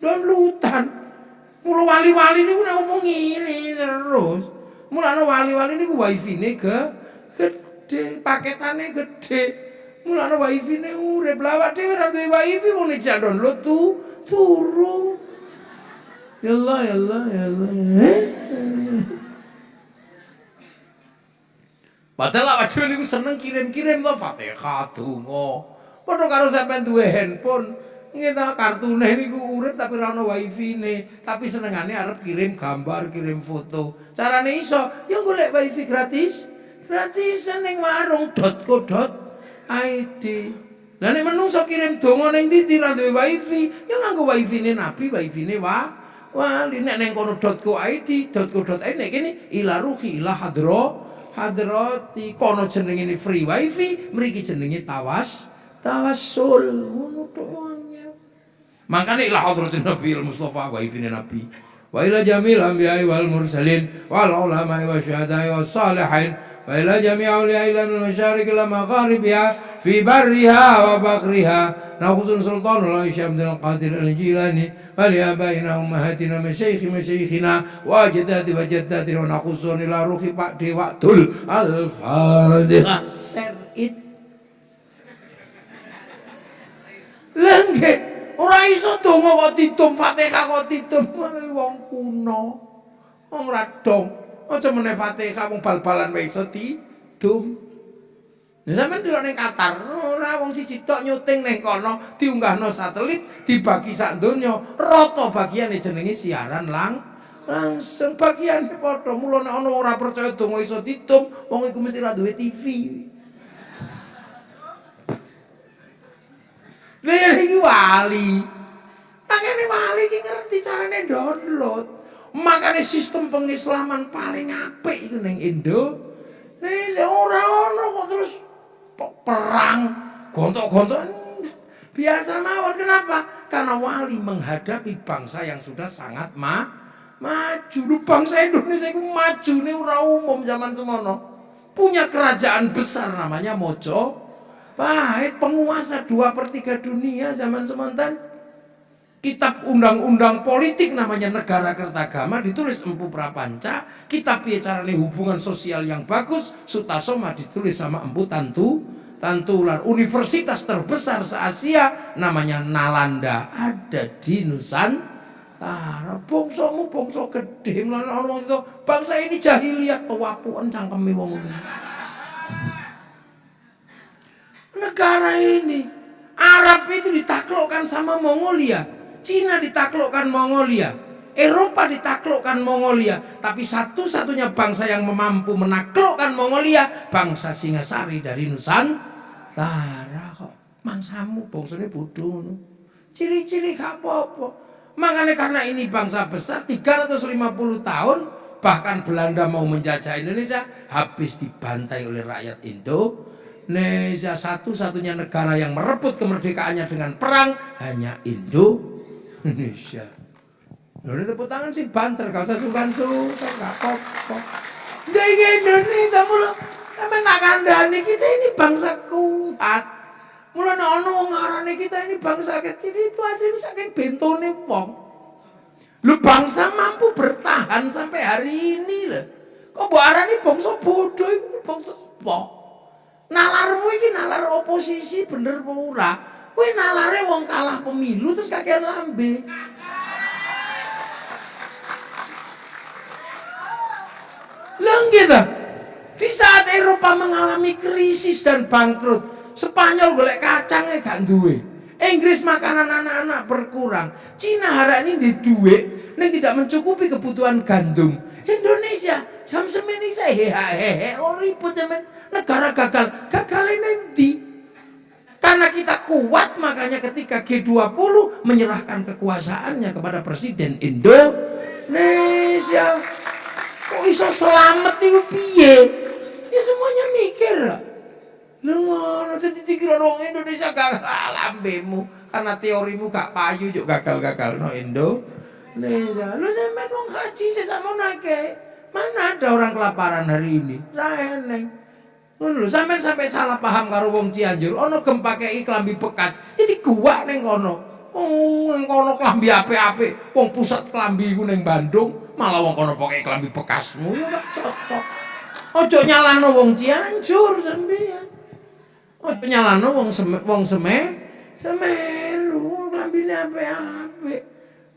Downloadan. Mula wali-wali niku nek ngomong ngene terus. Mulane wali-wali niku wifi-ne gede, paketane gede. Mulane wifi-ne urip. Lah awake dhewe ora duwe wifi wong nek download turu. Ya Allah ya Allah ya Allah. Padahal awake dhewe niku seneng kirim-kirim to Fatihah donga. Padha karo sampean duwe handphone, nggih ta kartune niku urip tapi ora ono wifi-ne, tapi senengane arep kirim gambar, kirim foto. Carane iso, ya golek wifi gratis. Gratisan ning warung.co.id. Lah nek menungso kirim donga ning ndi ora duwe wifi, ya nganggo wifi-ne Nabi, wifi-ne wali. Nek ning kono.co.id nek kene ila ruhi ila hadrati kono jenenge free wifi, mriki jenenge tawassul. Ngono tok wae. Makane ila hadratin Nabi Mustafa wifi-ne Nabi. Wa ila jamil anbiya'i wal mursalin wal ulama'i wasyuhada'i was salihin wa ila jami'i awliya'i al masyariq al magharibiha fi barriha wa baghriha. ناخذ سلطان الله الشيخ عبد القادر الجيلاني ولآبائنا وأمهاتنا مشايخنا وأجداد وجداتنا ونخصهم إلى روح بعد وقت الفاتحة سرئت lengke ora iso donga kok ditum Fatihah kok ditum wong kuno wong radong aja meneh Fatihah wong bal-balan wae iso ditum. Nah, sampeyan delok ning Qatar, ora wong siji tok nyuting ning kono, diunggahno satelit, dibagi sak donya, rata bagiane jenenge siaran langsung bagiane padha. Mula nek ana ora percaya donga iso ditum, wong iku mesti ora duwe TV. Lha iki wali. Makane wali iki ngerti carane download. Makane sistem pengislaman paling apik iku ning Indonesia ora ono kok terus perang, gontok-gontok biasa mawon. Kenapa? Karena wali menghadapi bangsa yang sudah sangat maju. Bangsa Indonesia itu maju nih ora umum zaman semono. Punya kerajaan besar namanya Mojopahit, penguasa 2/3 dunia zaman semonten. Kitab undang-undang politik namanya Negara Kertagama ditulis Empu Prapanca. Kitab piye carane hubungan sosial yang bagus Sutasoma ditulis sama Empu Tantular. Universitas terbesar se-Asia namanya Nalanda ada di Nusantara. Bangsamu bangsa gede mlane ana itu bangsa ini jahiliyah tuwapuan cangkeme wong. Negara ini Arab itu ditaklukkan sama Mongolia. Cina ditaklukkan Mongolia, Eropa ditaklukkan Mongolia, tapi satu-satunya bangsa yang mampu menaklukkan Mongolia bangsa Singasari dari Nusantara. Kok mangsamu bangsane bodoh ngono. Ciri-ciri gak apa-apa. Makanya karena ini bangsa besar 350 tahun bahkan Belanda mau menjajah Indonesia habis dibantai oleh rakyat Indonesia. Satu-satunya negara yang merebut kemerdekaannya dengan perang hanya Indonesia. Lalu tepuk tangan sih banter, gak usah sungkan-sungkan, gak apa-apa. Dari Indonesia mulu, sampai nak kandani kita ini bangsa kuat. Mulu ono ngarane kita ini bangsa kecil itu aslinya saking bentone wong. Lu bangsa mampu bertahan sampai hari ini lah. Kok mbok arani bangsa bodoh iku bangsa apa? Nalarmu iki nalar oposisi bener apa ora? Kowe nalare wong kalah pemilu terus kakean lambe. Lah gitu. Di saat Eropa mengalami krisis dan bangkrut, Spanyol golek kacangnya gak duwe. Inggris makanan anak-anak berkurang. Cina hari ini di duwe ning tidak mencukupi kebutuhan gandum. Indonesia jam semini saya hehehe ribut temen. Negara gagal. Gagalin nanti. Karena kita kuat, makanya ketika G20 menyerahkan kekuasaannya kepada Presiden Indonesia. Kok iso selamat itu piye? Ya semuanya mikir. Lha ngono dadi dikira Indonesia gagal lambemu karena teorimu gak payu yo gagal-gagal no Indonesia. Lu sampean wong haji sesama nake. Mana ada orang kelaparan hari ini? Ra eneng. Ngono lho, sampean sampai salah paham karo wong Cianjur, ana gempa kei klambi bekas. Iki gua ning kono. Ning kono klambi apik-apik. Wong pusat klambi ku ning Bandung, malah wong kono pokoke klambi bekasmu ya gak cocok. Ojo nyalano wong Cianjur sampean. Ojo nyalano wong Semeru, klambine apik-apik.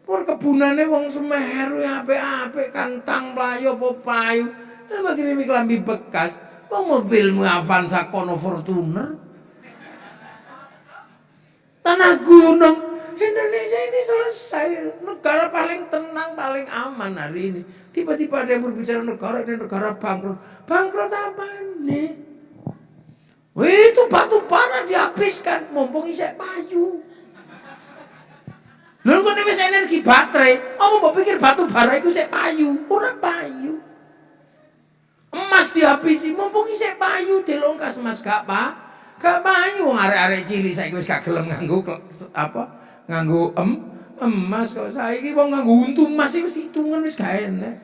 Perkebunane wong Semeru apik-apik, kantang mlayu apa payu. Lah begini klambi bekas. Wong mobilmu Avanza kono Fortuner. Tanah gunung. Indonesia ini selesai. Negara paling tenang, paling aman hari ini. Tiba-tiba ada yang berbicara negara ini negara bangkrut. Bangkrut apa nih? Wih, itu batu bara dihabiskan. Mumpung isek payu. Lalu kok wis energi baterai. Kamu mau pikir batu bara itu isek payu? Ora payu. Emas dihabisi, mumpung isek payu delongkas emas gak payu. Arek-arek cilik saiki wis gak gelem nganggo apa? Nganggo emas kok saiki wong nganggo untu emas iku hitungan wis gak enak.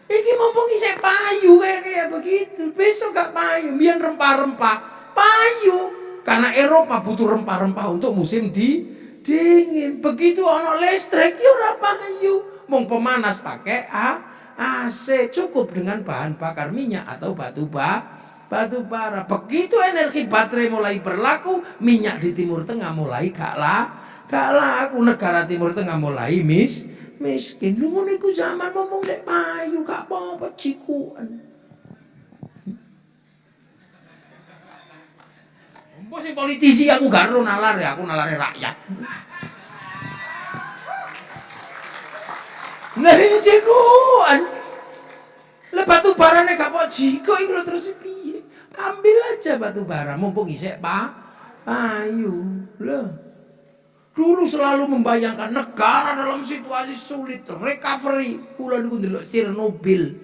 Iki mumpung isek payu kayak begitu. Besok gak payu, biar rempah-rempah payu. Karena Eropa butuh rempah-rempah untuk musim dingin. Begitu ono listrik ya ora payu. Mong pemanas pakai AC, cukup dengan bahan bakar minyak atau batu bara. Begitu energi baterai mulai berlaku, minyak di Timur Tengah mulai gak laku. Negara Timur Tengah mulai miskin. Lu ngono iku zaman ngomong nek payu gak apa-apa cikuan. Mbok sing politisi aku gak ro nalar ya, aku nalare rakyat. Nah, cikuan. Lah batu barane gak pok jiko iku lho terus piye? Ambil aja batu bara mumpung isek payu. Loh. Dulu selalu membayangkan negara dalam situasi sulit, recovery. Kula niku ndelok Chernobyl,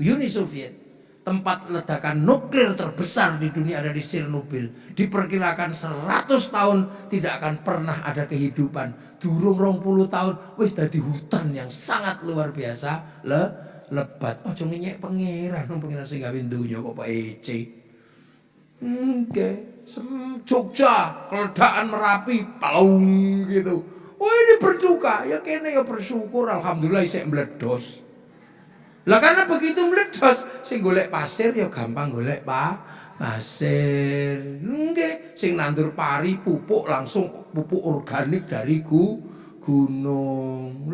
Uni Soviet. Tempat ledakan nuklir terbesar di dunia ada di Chernobyl. Diperkirakan 100 tahun tidak akan pernah ada kehidupan. Durung 20 tahun wis dadi hutan yang sangat luar biasa lebat. Ojo ngenyek pangeran sing gawe donya kok Pak Ece. Jogja, keledakan Merapi, palung gitu. Oh ini berduka, ya kene ya bersyukur, alhamdulillah isek meledos. Lah karena begitu meledos, sing golek pasir ya gampang golek pasir. Nggih, sing nandur pari pupuk langsung pupuk organik dari gunung.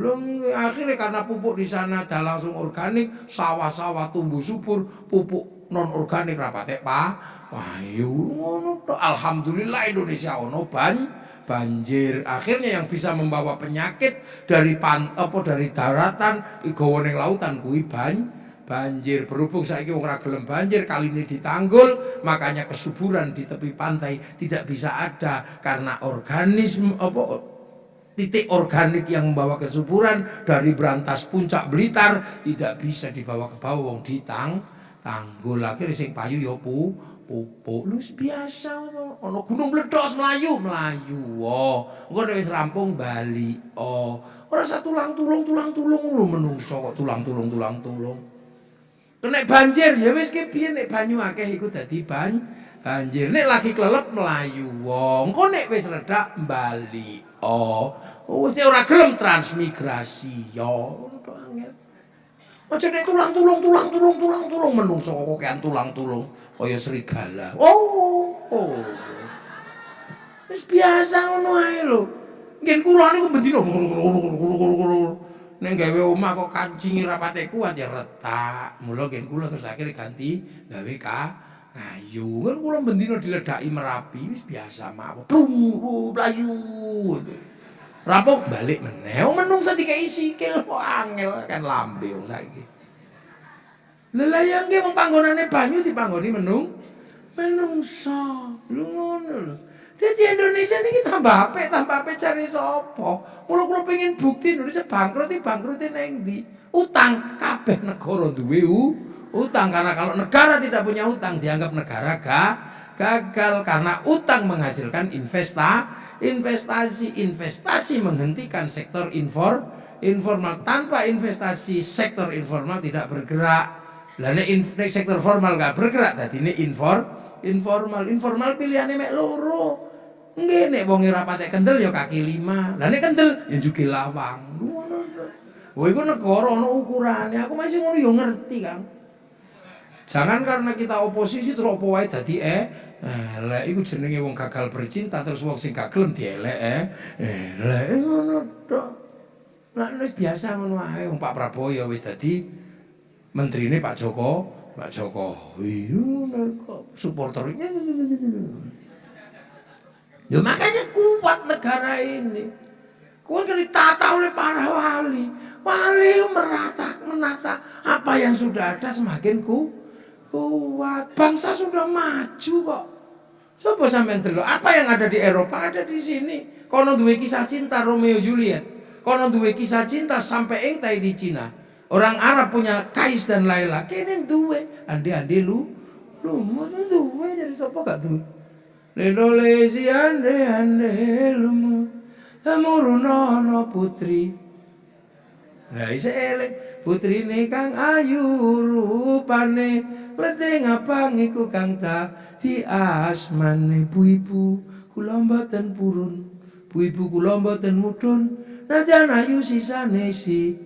Akhirnya karena pupuk di sana ada langsung organik, sawah-sawah tumbuh subur, pupuk non organik rapatek payu ngono. Alhamdulillah Indonesia ono banjir. Akhirnya yang bisa membawa penyakit dari dari daratan igawa ning lautan kuwi banjir. Berhubung saiki wong ora gelem banjir, kali ini ditanggul, makanya kesuburan di tepi pantai tidak bisa ada karena organisme titik organik yang membawa kesuburan dari Brantas Puncak Blitar tidak bisa dibawa ke bawah wong tanggul. Akhirnya sing payu ya pupuk lu biasa ono gunung meledos melayu engko nek wis rampung bali ora tulang tulung lu menungso kok tulang tulung nek banjir ya wis ki piye nek banyu akeh iku dadi banjir nek lagi klelep melayu engko nek wis redak bali wis ora gelem transmigrasi ya ngono angel. Aja nek tulang tulung menungso kok kakean tulang tulung kaya serigala. Wis biasa ngono ae lho. Ngen kula niku bendina nek gawe omah kok kancinge rapate kuat ya retak. Mula ngen kula terus akhire ganti gawe Ayo kan kula bendina diledaki Merapi wis biasa mawon. Plung playu. Rampung balik meneh. Menungsa dikei sikil kok angel kan lambe wong saiki. Lelayang ki wong panggonane banyu dipanggoni menungsa. Lho ngono lho. Jadi Indonesia niki tambah apik cari sapa? Mula kula pengen bukti Indonesia bangkrut nang ndi? Utang kabeh negara duwe utang, karena kalau negara tidak punya utang dianggap negara gagal, karena utang menghasilkan investasi menghentikan sektor informal. Tanpa investasi sektor informal tidak bergerak. Lah nek sektor formal gak bergerak dadi ini informal pilihane mek loro. Nggih nek wong ora patek kendel ya kaki lima. Lah nek kendel ya jugi lawang. Ngono. Wah iku negara ana ukurane. Aku masih ngono ya ngerti, Kang. Jangan karena kita oposisi terus apa wae dadi elek iku jenenge wong gagal bercinta terus wong sing gak gelem dielek elek ngono tok. Lah wis biasa ngono ae wong Pak Prabowo ya wis dadi menterine Pak Jokowi. Kok supporternya. Ya makanya kuat negara ini. Kuat kan ditata oleh para wali. Wali menata apa yang sudah ada semakin kuat. Bangsa sudah maju kok. Coba sampean delok apa yang ada di Eropa ada di sini. Kono duwe kisah cinta Romeo Juliet. Kono duwe kisah cinta sampai entai di Cina. Orang Arab punya Kais dan Laila. Kene duwe ande-ande lu mau duwe jadi sapa gak duwe. Indonesia ande lu samurunono putri. Nah isih eling putrine kang ayu rupane leteng abang iku kang dadi asmane bu-ibu kula mboten purun bu-ibu kula mboten mudhun najan ayu sisane si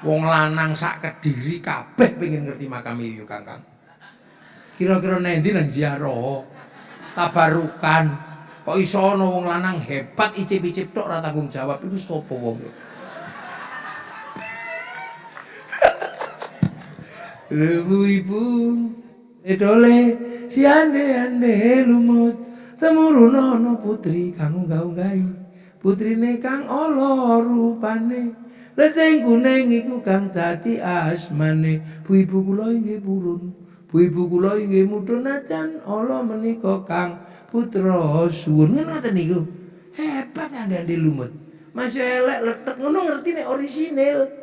wong lanang sak Kediri kabeh pengen ngerti makam Yuyu Kangkang. Kira-kira nendi nang ziarah tabarukan kok iso ana wong lanang hebat icip-icip tok ora tanggung jawab iku sapa wong e? Ibu edole si ande lumut temurunono putri kang gaung-gaung putrine kang ala rupane leteng kuning iku kang dadi asmane bu-ibu kula inggih purun bu-ibu kula inggih mudhun najan ala menika kang putra suwun ngoten niku hebat ande lumut masih elek letek ngono ngerti nek orisinil.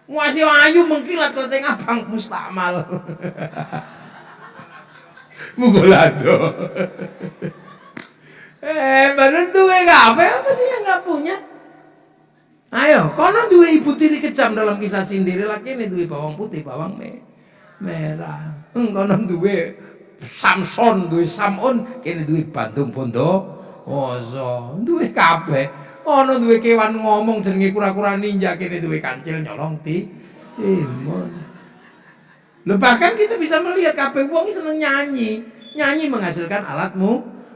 Masih ayu mengkilat kleteng abang mustakmal. Mugolado. Baru duwe kabeh apa sih yang gak punya? Ayo, kono duwe ibu tiri kejam dalam kisah sendiri lagi ini duwe bawang putih, bawang merah. Kono duwe Samson, duwe Samun, kene duwe Bandung Bondo. Oso, duwe kabeh. Ono duwe kewan ngomong jenenge kura-kura ninja kene duwe kancil nyolong timun. Lho bahkan kita bisa melihat kabeh wong seneng nyanyi. Nyanyi menghasilkan alat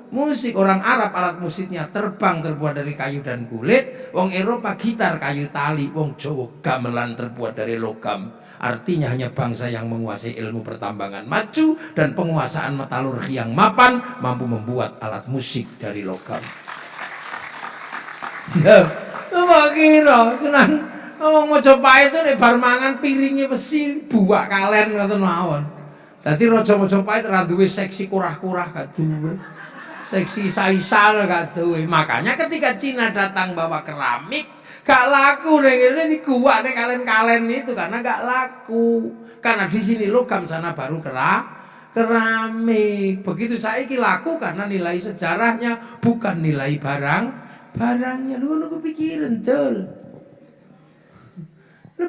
musik. Orang Arab alat musiknya terbang terbuat dari kayu dan kulit. Wong Eropa gitar kayu tali. Wong Jawa gamelan terbuat dari logam. Artinya hanya bangsa yang menguasai ilmu pertambangan maju dan penguasaan metalurgi yang mapan mampu membuat alat musik dari logam. Apa kira tenan wong Majapahit itu nek bar mangan piringe besi buak kalen ngoten mawon. Dadi raja Majapahit ra duwe seksi kurah-kurah gak duwe. Seksi saisal gak duwe. Makanya ketika Cina datang bawa keramik gak laku ning ngene dikuwak ning kalen-kalen itu karena gak laku. Karena di sini logam sana baru keramik. Begitu saiki laku karena nilai sejarahnya bukan nilai barangnya. Lu kepikiran tuh.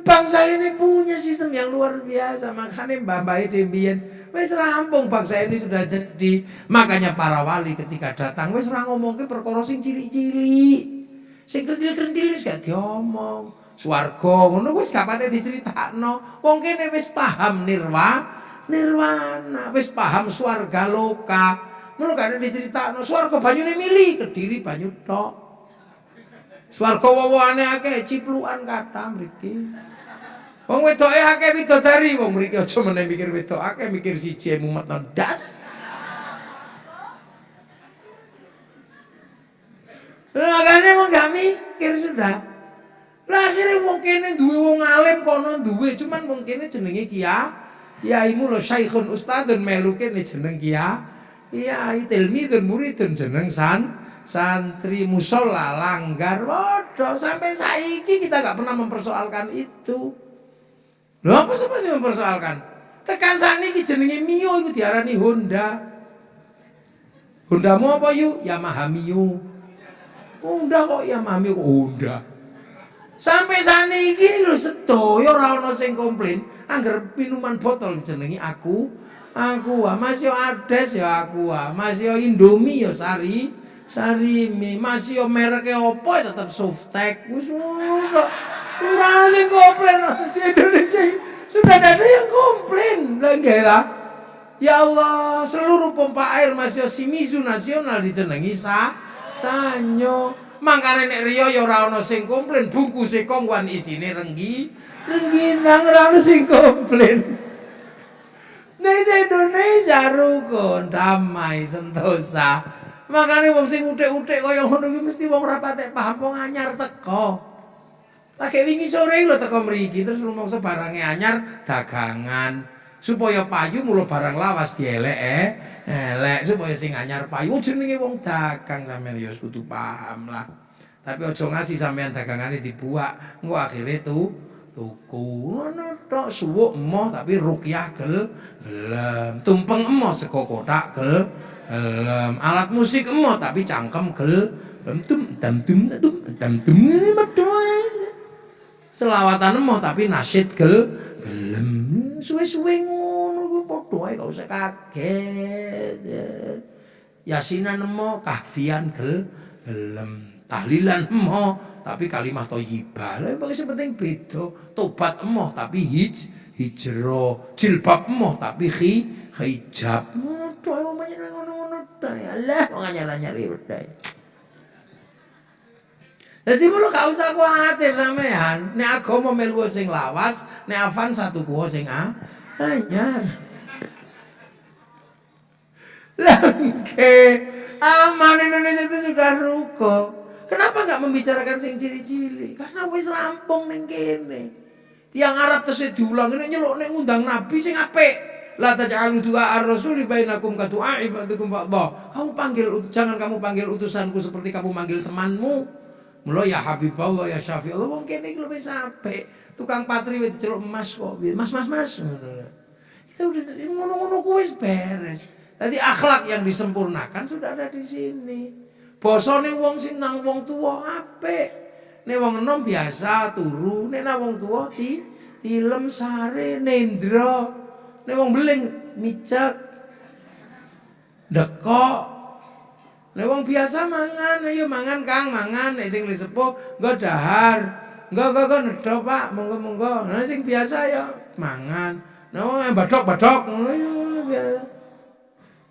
Bangsa ini punya sistem yang luar biasa. Makanya mbah-mbah demian wis rampung bangsa ini sudah jadi. Makanya para wali ketika datang wis ora ngomongke perkara sing cilik-cilik. Sing kendil-kendil wis gak diomong. Swarga ngono wis gak pate diceritakno. Wong kene wis paham nirwana, wis paham swarga loka. Ngono gak diceritakno. Swarga banyune mili, Kediri banyu tok. Swarga wowoane akeh ciplukan kathah mriki. Wong wedoke akeh widodari, wong mriki aja meneh mikir wedok akeh, mikir siji mumet ndas. Makanya wong gak mikir sudah. Lah akhirnya wong kene duwe wong alim kono duwe, cuman wong kene jenenge kiaimu lho syekhun ustadzun melu kene jeneng kiai tilmidun muridun jeneng santri musola langgar bodoh. Sampai saiki kita gak pernah mempersoalkan itu. Lho apa sih mempersoalkan? Tekan saniki jenenge Mio iku diarani Honda. Hondamu apa yuk? Yamaha Mio. Honda kok Yamaha Mio kok Honda. Sampai saniki lho sedaya ora ana sing komplain angger minuman botol dijenengi aku. Mas yo Ades yo aku. Mas yo Indomie yo Sarimi. Mas yo mereke opo tetep Softek. Wis ora ana sing komplain di Indonesia. Sudah ada yang komplain. Lah nggih lah. Ya Allah, seluruh pompa air Mas yo Shimizu nasional dijenengi Sanyo. Mangkane nek riyo ya ora ana sing komplain, bungkuse kongwan isine rengginang ora ana sing komplain. Nek Indonesia rukun, damai, sentosa. Makane wong sing uthik-uthik kaya ngono iki mesti wong ora patek paham wong anyar teko. Lagi wingi sore lho teko mriki terus rumangsa barange anyar dagangan. Supaya payu mulo barang lawas elek supaya sing anyar payu jenenge wong dagang sampeyan ya kudu paham lah. Tapi aja ngasih sampeyan dagangane dibuak, engko akhire tuku ngono tok suwuk emoh tapi rukyah gelem, tumpeng emoh sego kotak gelem, alat musik emoh tapi cangkem gelem, dum ngene medho. Selawatan emoh tapi nasyid gelem. Suwe-suwe ngono ku padha ae gak usah kaget. Yasinan emoh, kahfian gelem, tahlilan emoh tapi kalimah thayyibah. Lah pokoke sing penting beda. Tobat emoh tapi hijrah, jilbab emoh tapi hijab. Ngono ae omane ngono-ngono ta. Allah wong anyar-anyar iki. Jadi mulo gak usah kuatir sampean. Nek agama melu sing lawas, nek afan satu kuwo sing anyar. Lengke aman Indonesia itu sudah ruko. Kenapa enggak membicarakan sing ciri-ciri? Karena wis rampung ning kene. Tiang Arab tesih diulang nek nyeluk nek ngundang nabi sing apik. La taj'alu du'a ar-rasuli bainakum ka du'a ibadikum ba'dha. Jangan kamu panggil utusanku seperti kamu manggil temanmu. Mula ya Habiballah ya Syafi'ullah wong kene iki lho wis apik. Tukang patri wis diceluk Mas kok. Mas. Itu udah ngono-ngono ku wis beres. Dadi akhlak yang disempurnakan sudah ada di sini. Basane wong sing nang wong tuwa apik. Nek wong enom biasa turu, nek nang wong tuwa tilem sare nendra. Nek wong beling micek. Dekok. Nek wong biasa mangan, ayo mangan Kang, mangan. Nek sing sepuh nggo dahar. Nggo nedha Pak, monggo-monggo. Nek sing biasa ya mangan. Nek wong badok-badok ngono biasa.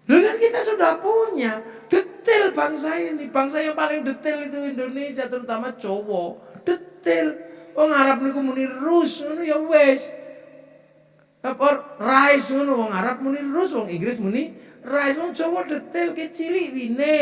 Lho kan kita sudah punya detail bangsa ini. Bangsa yang paling detail itu Indonesia, terutama cowok. Detail. Wong Arab niku muni rus ngono ya wis. Apa rice ngono wong Arab muni rus, wong Inggris muni rice. Wong Jawa detail kecilik wine.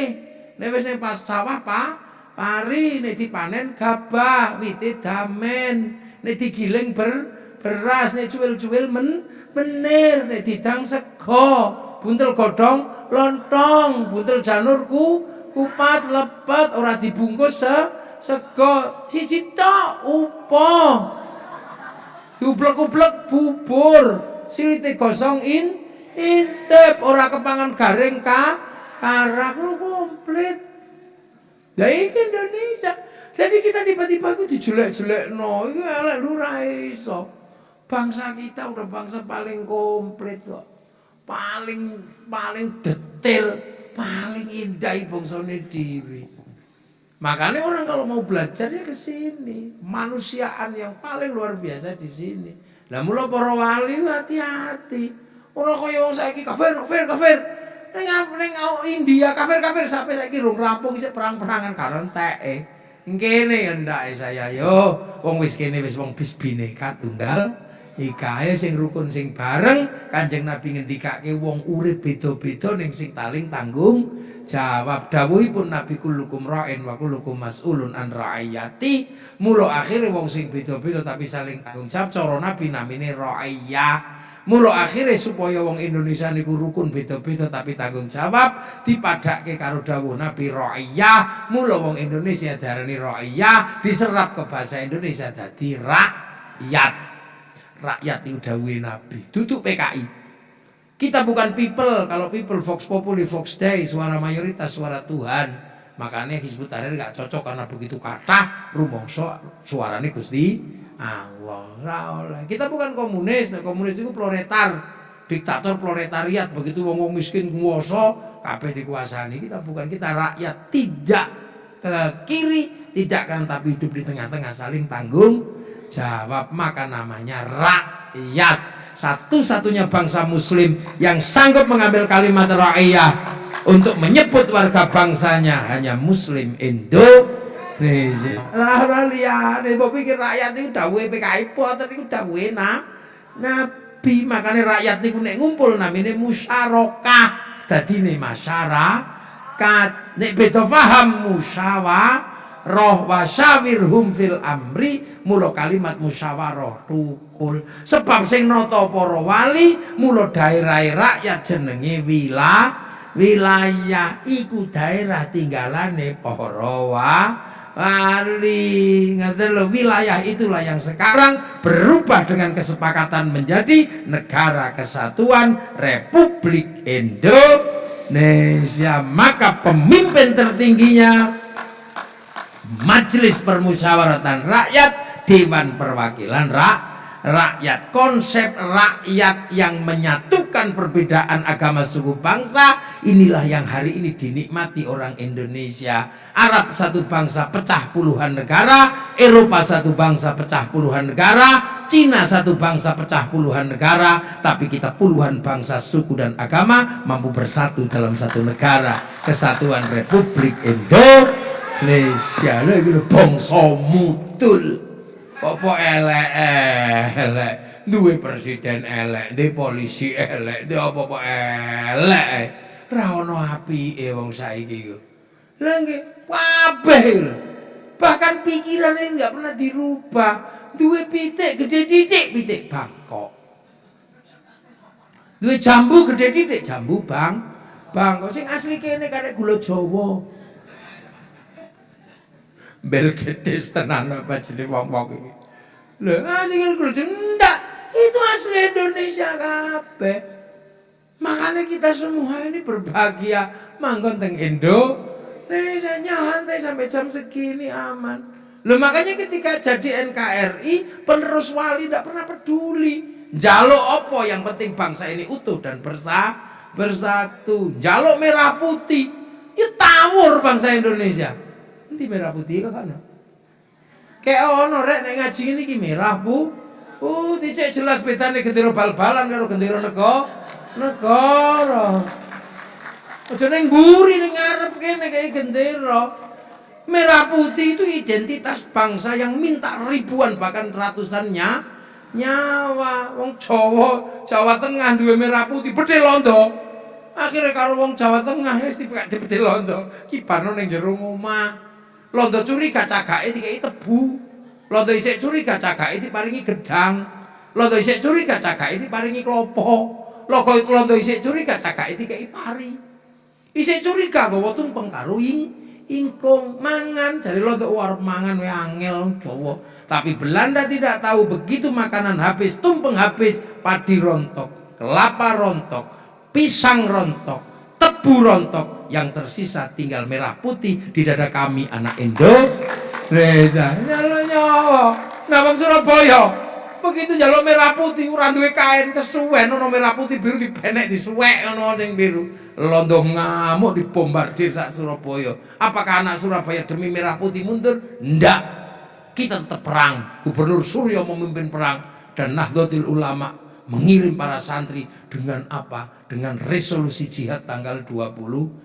Nek wis ning pas sawah pari, nek dipanen gabah, wite damen, nek digiling beras, nek cuwil-cuwil menir, nek didang sego, buntel godhong lontong, buntel janur kupat lepet ora dibungkus sego siji tok upo. Diublek-ublek bubur, silite gosong intip ora kepangan garing karak lu komplit. Lah iki Indonesia. Jadi kita tiba-tiba ku dijelek-jelekno. Iki elek lu ra iso. Bangsa kita udah bangsa paling komplit kok. Paling detail, paling indah bangsane dhewe. Makanya orang kalau mau belajar ya ke sini. Kemanusiaan yang paling luar biasa di sini. Lah mula para wali hati-hati. Ora kaya wong saiki kafir. Ning India kafir sampai saiki rung rampung isih perang-perangan karo enteke. Kene ya ndake saya yo. Wong wis kene wis wong bis bineka tunggal Ikae sing rukun sing bareng Kanjeng Nabi ngendikake wong urip beda-beda ning sing taling tanggung jawab. Dawuhipun Nabi kullukum ra'in wa kullukum mas'ulun an ra'iyati. Mula akhire wong sing beda-beda tapi saling tanggung jawab cara Nabi namine ra'iyah. Mula akhire supaya wong Indonesia niku rukun beda-beda tapi tanggung jawab dipadhakke karo dawuh Nabi ra'iyah. Mula wong Indonesia diarani ra'iyah, diserap ke bahasa Indonesia dadi rakyat. Rakyat itu dawuhe Nabi, duduk PKI. Kita bukan people. Kalau people Vox Populi, Vox Dei, suara mayoritas, suara Tuhan. Makanya Hizbut Tahrir gak cocok karena begitu kata rumongso suarane Gusti Allah. Kita bukan komunis. Nah, komunis itu proletar, diktator proletariat. Begitu wong miskin nguwasa kabeh dikuasani. Kita bukan, kita rakyat, tidak ke kiri, tidak kan, tapi hidup di tengah-tengah saling tanggung jawab. Maka namanya rakyat. Satu-satunya bangsa muslim yang sanggup mengambil kalimat rakyat untuk menyebut warga bangsanya hanya muslim Indonesia. Lah lihat, mbok pikir rakyat itu dawuhe PKI boten iku dawuhe Nabi. Makane rakyat niku nek ngumpul namine musyarakah. Dadine masyarakat. Nek beda paham musyawarah wa syawirhum fil amri. Mula kalimat musyawarah tukul. Sebab sing nata para wali mula daerah rakyat jenenge wilayah iku daerah tinggalane para wali. Ngaten lho, wilayah itulah yang sekarang berubah dengan kesepakatan menjadi Negara Kesatuan Republik Indonesia. Maka pemimpin tertingginya Majelis Permusyawaratan Rakyat, Dewan Perwakilan Rakyat. Konsep rakyat yang menyatukan perbedaan agama suku bangsa, inilah yang hari ini dinikmati orang Indonesia. Arab satu bangsa pecah puluhan negara, Eropa satu bangsa pecah puluhan negara, Cina satu bangsa pecah puluhan negara, tapi kita puluhan bangsa, suku dan agama mampu bersatu dalam satu negara, Kesatuan Republik Indonesia. Lha iki bangsa mutul. Apa elek duwe presiden elek, duwe polisi elek, duwe apa-apa elek. Ra ono apike wong saiki iku. Lah nggih, kabeh lho. Bahkan pikirane enggak pernah dirubah. Duwe pitik gede titik, pitik Bangkok. Duwe jambu gede titik, jambu Bangkok. Sing asli kene karek gula Jawa. Bel gedes tenan apa jenenge wong-wong iki. Lho, sing gula ndak, itu asli Indonesia kabeh. Makanya kita semua ini berbahagia manggon teng Indonesia, nyantai sampai jam segini aman. Loh, makanya ketika jadi NKRI penerus wali tidak pernah peduli. Njaluk apa, yang penting bangsa ini utuh dan bersatu. Njaluk merah putih, ya tawur bangsa Indonesia. Nanti merah putih kok kan? Kayak ono rek nek ngaji ngene iki merah putih cek jelas bedane gendera bal-balan karo gendera negara. Aja ning mburi ning ngarep kene kayak gendera. Merah putih itu identitas bangsa yang minta ribuan bahkan ratusan nyawa. Wong Jawa Tengah duwe merah putih bedhe londo. Akhirnya karo wong Jawa Tengah wis dipekak bedhe londo. Kibarno ning jero omah. Londo curiga cagake dikai tebu. Londo isik curiga cagake diparingi gedang. Londo isik curiga cagake diparingi klopo. Londo isik curiga cagake dikai pari. Isik curiga nggawa tumpeng karo ingkung mangan. Jare londo arep mangan wae angel Jawa. Tapi Belanda tidak tahu begitu makanan habis, tumpeng habis, padi rontok, kelapa rontok, pisang rontok, tebu rontok. Yang tersisa tinggal merah putih di dada kami anak Indonesia. Nyalo nyawa. Nah wong Surabaya begitu njaluk merah putih ora duwe kain kesuwen ono merah putih biru dibenek disuwek ono ning biru. Londo ngamuk dibombardir sak Surabaya. Apakah anak Surabaya demi merah putih mundur? Ndak. Kita tetap perang. Gubernur Suryo memimpin perang dan Nahdlatul Ulama mengirim para santri dengan apa? Dengan resolusi jihad tanggal 22.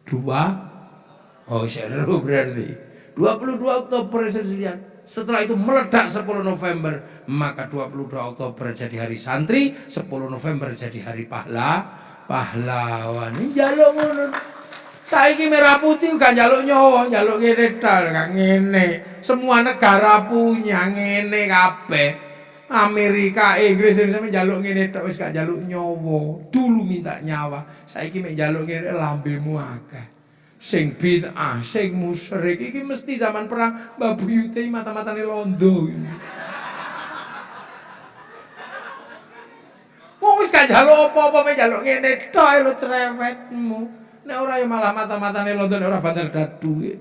Oh seru berarti 22 Oktober resolusi jihad. Setelah itu meledak 10 November, maka 22 Oktober jadi hari santri, 10 November jadi hari pahlawan. Ini njaluk ngono. Saiki merah putih gak njaluk nyawa, njaluk ngene tok, gak ngene. Semua negara punya ngene kabeh. Amerika, Inggris sampe njaluk ngene tok wis gak njaluk nyawa. Dulu minta nyawa, saiki mek njaluk ngene lambemu akeh. Sing bid'ah, sing musyrik iki mesti zaman perang Mbah Buyute mata-matane londo. Wong wis gak njaluk apa-apa mek njaluk ngene tok lho cerewetmu. Nek ora ya malah mata-matane londo, nek ora bandar dadu.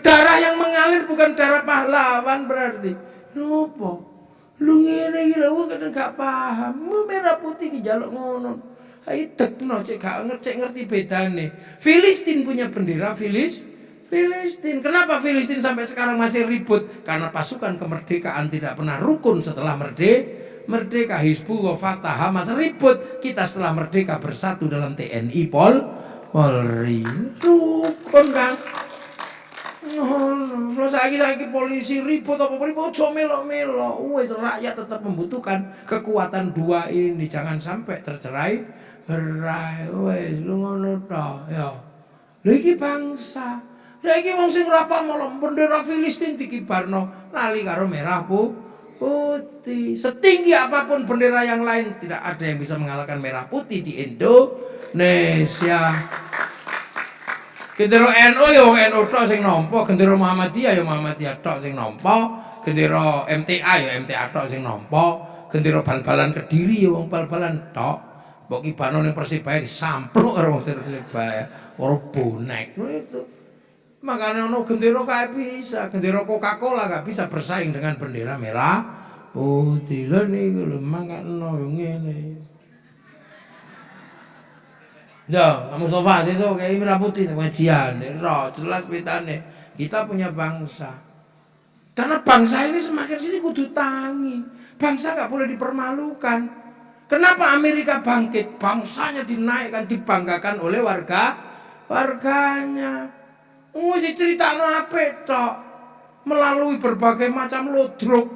Darah yang mengalir bukan darah pahlawan berarti. Nopo? Lu ngene iki lho wong kadang gak paham. Merah putih ki njaluk ngono. Ayo tekno cek gak ngerti bedane. Filistin punya bendera Filistin. Kenapa Filistin sampai sekarang masih ribut? Karena pasukan kemerdekaan tidak pernah rukun setelah merdeka. Hizbullah, Fatah, Hamas ribut. Kita setelah merdeka bersatu dalam TNI Polri. Rukun kan? Kalau saiki polisi ribut apa ribut, ojo melo-melo. Wes rakyat tetap membutuhkan kekuatan dua ini. Jangan sampai tercerai-berai. Wes lu ngono tok ya. Lha iki bangsa. Saiki wong sing ora paham bendera Filistin dikibarno lali karo merah putih. Setinggi apapun bendera yang lain, tidak ada yang bisa mengalahkan merah putih di Indonesia. Gendera NU ya wong NU tok sing nampa, gendera Muhammadiyah ya Muhammadiyah tok sing nampa, gendera MTA ya MTA tok sing nampa, gendera bal-balan Kediri ya wong bal-balan tok. Mbok kibarno ning Persibaya disampluk karo wong Persibaya, ora bonek itu. Makanya ono gendera kae bisa, gendera Coca-Cola gak bisa bersaing dengan bendera merah putih. Lha niku lho mangkano ngene. Ya, Mustafa sesuk kayak merah putih pengajian, roh jelas pitane. Kita punya bangsa. Karena bangsa ini semakin sini kudu tangi. Bangsa gak boleh dipermalukan. Kenapa Amerika bangkit? Bangsanya dinaikkan, dibanggakan oleh warganya. Mesti critakno apik tok. Melalui berbagai macam lodruk.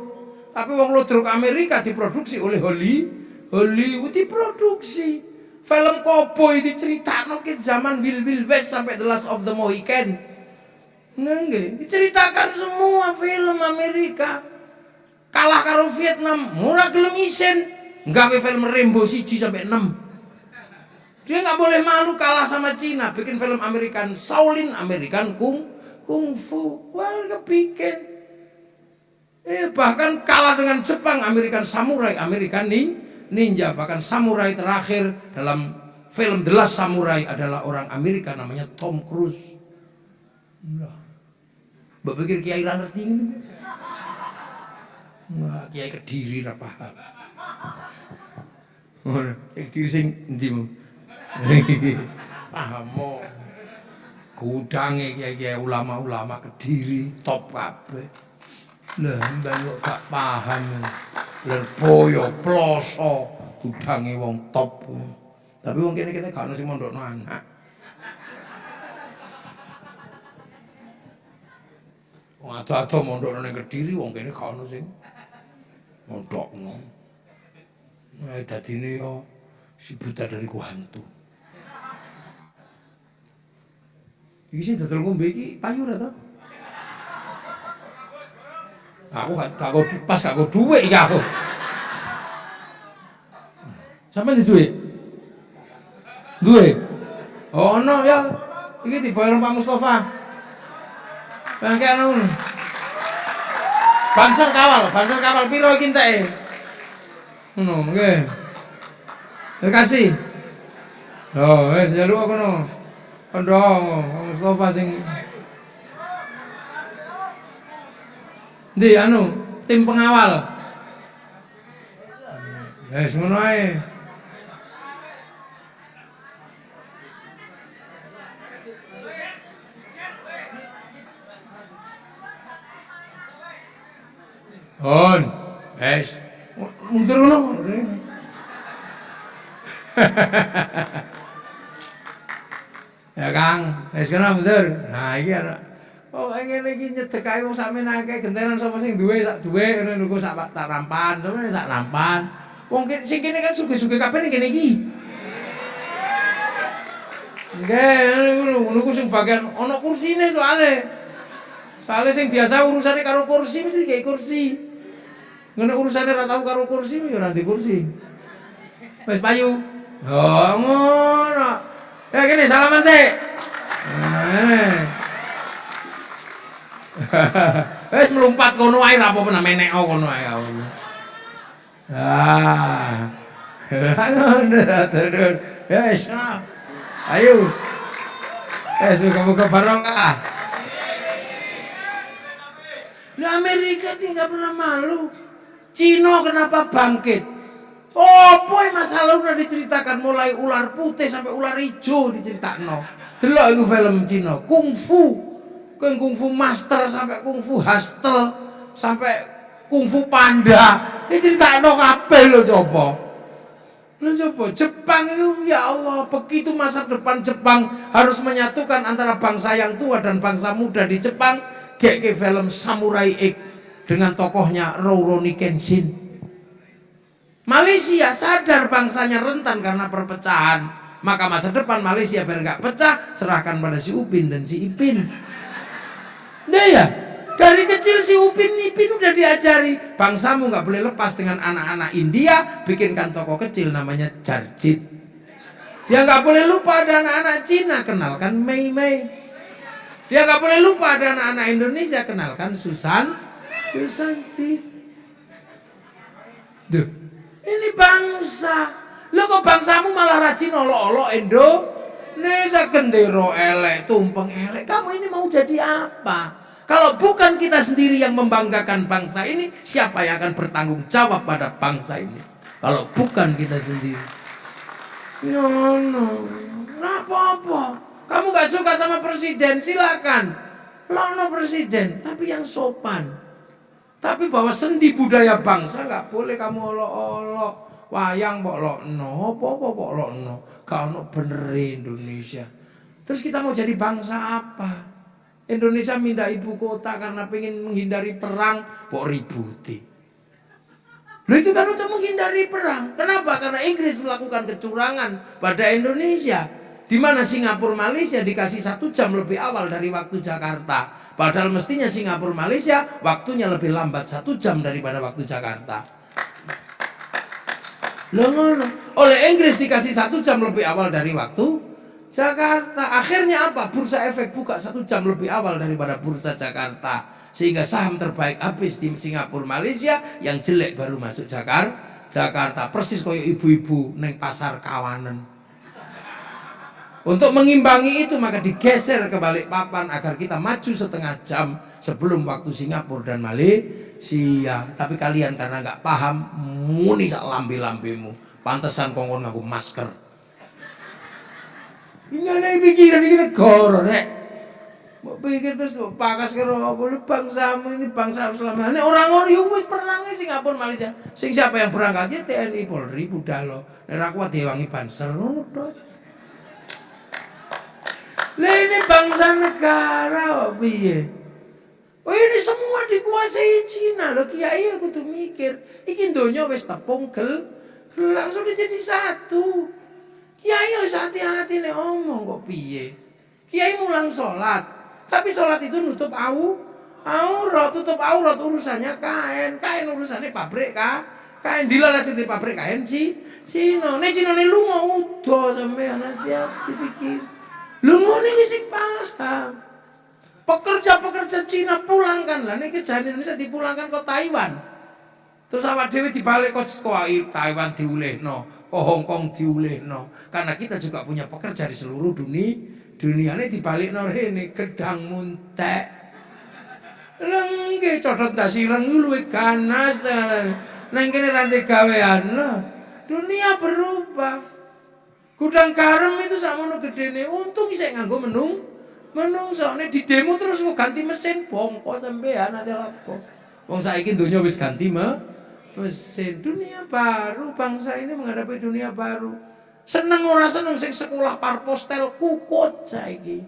Tapi wong lodruk Amerika diproduksi oleh Hollywood diproduksi. Film koboi diceritakan ke zaman Wild West sampai The Last of the Mohican. Nggih, diceritakan semua film Amerika. Kalah karo Vietnam, murah gelem isin. Nggawe film Rambo 1 sampai 6. Dia nggak boleh malu kalah sama Cina, bikin film American Shaolin, American Kung Fu. Wah, kebikin. Bahkan kalah dengan Jepang, American Samurai, American Ninja, bahkan samurai terakhir dalam film The Last Samurai adalah orang Amerika namanya Tom Cruise. Mbak pikir kiai ra ngerti ini? Wah, kiai Kediri ra paham. Ora, Kediri sing endi mu? Paham mo. Gudange kiai-kiai ulama-ulama Kediri top kabeh. Lah mbak kok gak paham. Lerboyo, ploso, gudange wong top. Tapi wong kene kita gak ono sing mondokno anak. Wong ado-ado mondokno ning Kediri, wong kene gak ono sing mondokno. Nah, dadine yo si buta dari ku hantu. Iki sing dodol ngombe iki payu ra to? Aku gak pas gak duwe iki aku. Sampe di duwe? Duwe? Oh no ya. Iki dibayar Pak Mustafa. Bangke anu. Banser kawal piro iki enteke? Ngono, nggih. Terima kasih. Oh, wis njaluk kono. Kondo Mustafa sing di anu tim pengawal. Wes ngono ae. On, wes. Mundur ngono. Ya Kang, wes kana mundur. Nah iki ana Oh, ngene iki nyedekahi wong sakmene akeh gentenan sapa sing duwe sak duwe ngene niku sak tak nampan, sampeyan sak nampan. Wong sing kene kan sugih-sugih kabeh ning kene iki. Nggih, niku sing bagian ana kursine soalé. Soalé sing biasa urusane karo kursi mesti kayak kursi. Ngene urusane ora tau karo kursi ya ora ndek kursi. Wis payu. Oh, ngono. Ya kene salaman sik. Nah, ngene. Wis mlumpat kono ae ra apa-apa menek kono ae. Ah. Terus. Ya wis. Ayo. Muka-muka barokah. Nah, Amerika ini nggak pernah malu. Cina kenapa bangkit? Apa yang masalah udah diceritakan mulai ular putih sampai ular hijau diceritakan. Delok iku film Cina, kungfu. Kungfu master sampai kungfu hustle sampai kungfu panda. Ini ceritakan kabeh lho coba. Lho coba Jepang itu ya Allah, begitu masa depan Jepang harus menyatukan antara bangsa yang tua dan bangsa muda di Jepang. Kayak film Samurai X dengan tokohnya Rurouni Kenshin. Malaysia sadar bangsanya rentan karena perpecahan, maka masa depan Malaysia biar nggak pecah serahkan pada si Upin dan si Ipin. Nah ya, dari kecil si Upin Ipin udah diajari bangsamu nggak boleh lepas dengan anak-anak India, bikinkan toko kecil namanya Jarjit. Dia nggak boleh lupa ada anak-anak Cina, kenalkan Mei Mei. Dia nggak boleh lupa ada anak-anak Indonesia, kenalkan Susanti. Duh, ini bangsa. Lo kok bangsamu malah rajin olok-olok Indonesia, gendero elek, tumpeng elek. Kamu ini mau jadi apa? Kalau bukan kita sendiri yang membanggakan bangsa ini, siapa yang akan bertanggung jawab pada bangsa ini? Kalau bukan kita sendiri. Ya no, nggak apa-apa. Kamu nggak suka sama presiden, silakan. Lono presiden, tapi yang sopan. Tapi bahwa sendi budaya bangsa nggak boleh kamu olok-olok. Wayang mbok lokno, apa-apa mbok lokno. Kalau bener Indonesia. Terus kita mau jadi bangsa apa? Indonesia mindah ibu kota karena pengen menghindari perang, kok ributi. Loh itu kan untuk menghindari perang. Kenapa? Karena Inggris melakukan kecurangan pada Indonesia. Di mana Singapura Malaysia dikasih 1 jam lebih awal dari waktu Jakarta. Padahal mestinya Singapura Malaysia waktunya lebih lambat 1 jam daripada waktu Jakarta. Loh ngono. Oleh Inggris dikasih 1 jam lebih awal dari waktu Jakarta. Akhirnya apa? Bursa efek buka 1 jam lebih awal daripada bursa Jakarta. Sehingga saham terbaik habis di Singapura Malaysia, yang jelek baru masuk Jakarta. Persis koyo ibu-ibu neng pasar Kawanen. Untuk mengimbangi itu maka digeser ke Balikpapan agar kita maju setengah jam sebelum waktu Singapura dan Malaysia. Tapi kalian karena nggak paham, muni sak lambe-lambemu. Pantesan kongkon ngaku masker. Ini ada pikiran ini negara rek. Mau pikir terus pakas karo apa bangsamu ini bangsa Islam. Ini orang wis perangnya Singapura Malaysia. Sing siapa yang berangkat ya TNI Polri Budalo. Nek ra kuat diwangi Banser ngono tok. Lah ini bangsa negara apa piye? Oh ini semua dikuasai Cina loh. Kiai aku tuh mikir, iki donya wis tepung langsung jadi satu. Kiai harus hati-hati nih omong kok piye. Kiai mulang sholat, tapi sholat itu nutup aurat, urusannya kain urusannya pabrik kain dilalas di pabrik kain Cina. Nek Cina nih lu mau udah sampean hati-hati pikir. Lu ngono iki sing paham. Pekerja Cina pulangkan lah, nek kerjaan Indonesia dipulangkan ke Taiwan. Terus awak dhewe dibalik kok Taiwan diulehno, kok Hong Kong diulehno. Karena kita juga punya pekerja di seluruh dunia ini dibalikno rene gedang muntek. Lengge codot dasi reng luwih ganas nang kene rantai gawean. Dunia berubah. Gudang garam itu sakmono gedene, untung isih nganggo menungso. Nek di demo terus mau ganti mesin bongko sampean ate lapo. Wong saiki donya wis ganti mesin. Dunia baru, bangsa ini menghadapi dunia baru. Seneng ora seneng sing sekolah parpostel kukut saiki.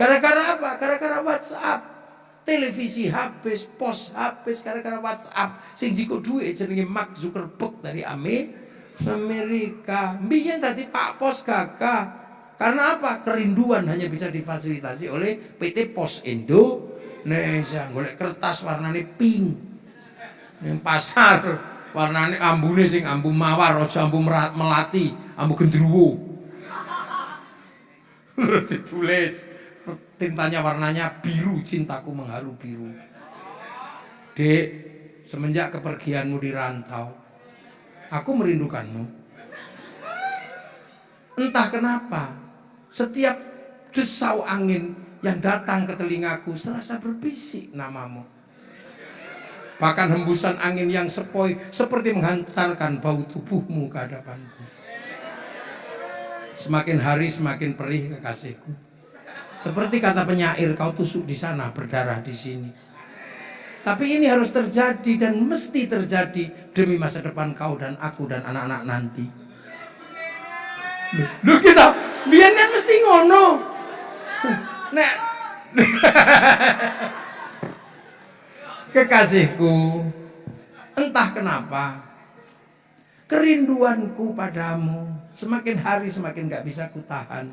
Gara-gara apa? Gara-gara WhatsApp. televisi habis, pos habis gara-gara WhatsApp. Sing jiko duit jenenge Mark Zuckerberg dari Amerika. Mbiyen tadi Pak Pos gagah. Karena apa? Kerinduan hanya bisa difasilitasi oleh PT Pos Indonesia. Golek kertas warnane pink. Ning pasar warnane ambune sing ambu mawar, aja ambu melati, ambu gendruwo. Terus ditulis tintanya warnanya biru, cintaku mengharu biru. Dek, semenjak kepergianmu di rantau, aku merindukanmu. Entah kenapa, setiap desau angin yang datang ke telingaku serasa berbisik namamu. Bahkan hembusan angin yang sepoi seperti menghantarkan bau tubuhmu ke hadapanku. Semakin hari semakin perih kekasihku. Seperti kata penyair, kau tusuk di sana, berdarah di sini. Tapi ini harus terjadi dan mesti terjadi demi masa depan kau dan aku dan anak-anak nanti. Loh kita, biar kan mesti ngono. Nek, kekasihku, entah kenapa kerinduanku padamu semakin hari semakin gak bisa kutahan.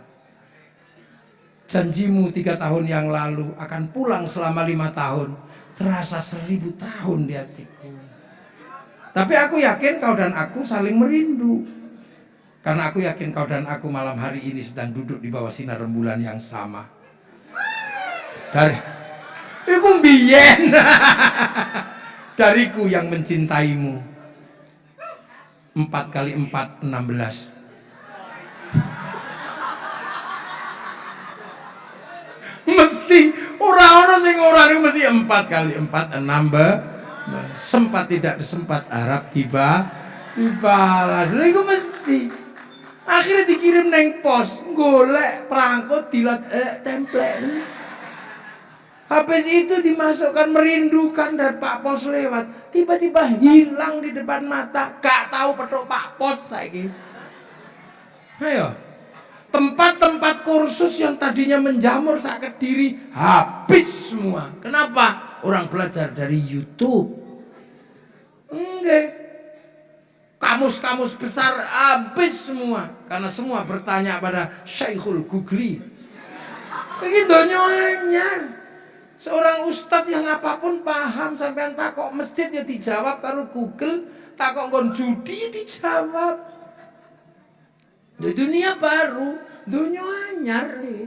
Janjimu 3 tahun yang lalu akan pulang selama 5 tahun terasa 1000 tahun di hatiku. Tapi aku yakin kau dan aku saling merindu. Karena aku yakin kau dan aku malam hari ini sedang duduk di bawah sinar rembulan yang sama. Iku mbiyen. Dariku yang mencintaimu. 4 kali 4 16. Mesti orang sing ora niku mesti 4 kali 4 nambah. Sempat tidak sempat harap tiba dibalas. Lha iku mesti. Akhirnya dikirim neng pos, golek perangkot dilat template. Habis itu dimasukkan merindukan dan Pak Pos lewat, tiba-tiba hilang di depan mata, gak tahu petuk Pak Pos saiki. Ayo. Tempat-tempat kursus yang tadinya menjamur sak Kediri habis semua. Kenapa? Orang belajar dari YouTube. Enggak. Kamus-kamus besar habis semua karena semua bertanya pada Syekhul Googli. Begitu anyar. Seorang ustadz yang apapun paham, sampai takok masjid ya dijawab karo Google, takok nggon judi dijawab. Di dunia baru, dunia anyar nih.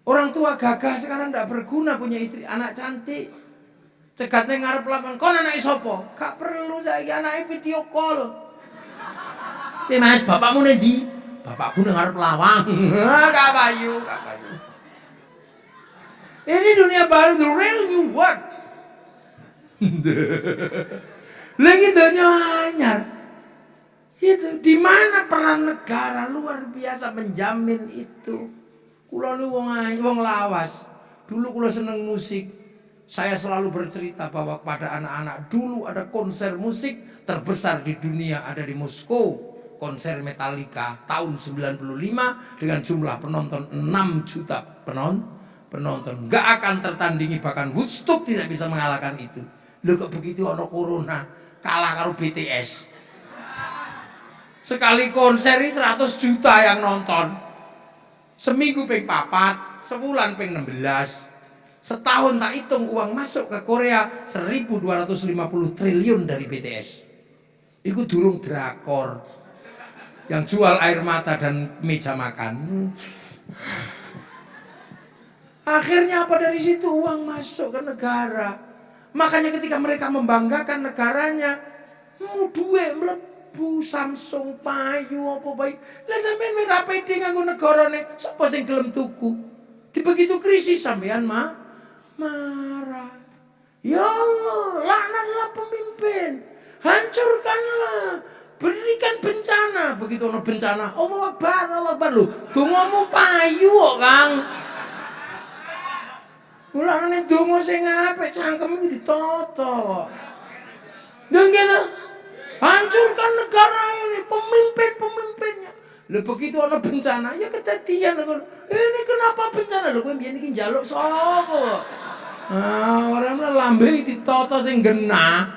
Orang tua gagah sekarang tidak berguna, punya istri anak cantik. Cegatnya ngarep lapan, kon anak sopo? Gak perlu saya anaknya video call. Mas, bapakmu nanti? Bapakku ngarep lawang. Gak payu, gak payu. Ini dunia baru, the real new world. Lagi dunia anyar. Itu di mana peran negara luar biasa menjamin itu. Kulo nu wong lawas. Dulu kulo seneng musik. Saya selalu bercerita bahwa kepada anak-anak, dulu ada konser musik terbesar di dunia ada di Moskow. Konser Metallica tahun 95 dengan jumlah penonton 6 juta penonton. Gak akan tertandingi, bahkan Woodstock tidak bisa mengalahkan itu. Loh kok begitu ono corona kalah karo BTS. Sekali konser ini 100 juta yang nonton. Seminggu ping 4, sebulan ping 16. Setahun tak hitung uang masuk ke Korea 1.250 triliun dari BTS. Itu durung drakor. Yang jual air mata dan meja makan. Akhirnya apa, dari situ uang masuk ke negara. Makanya ketika mereka membanggakan negaranya, mau duit mlebu Samsung payu apa baik. Lah sampean wis ra pede nganggo negarane, sapa sing gelem tuku? Di begitu krisis sampean marah. Ya Allah, laknatlah pemimpin. Hancurkanlah, berikan bencana. Begitu ono bencana, Allah Akbar lho. Dongamu payu kok, Kang. Mulane donga sing apik cangkem iki ditata. Dan gitu, hancurkan negara ini, pemimpinnya. Lho begitu ana bencana, ya kedadian. Ini kenapa bencana? Lho kowe mbiyen iki njaluk sapa? Ora ana lambe ditata sing genah.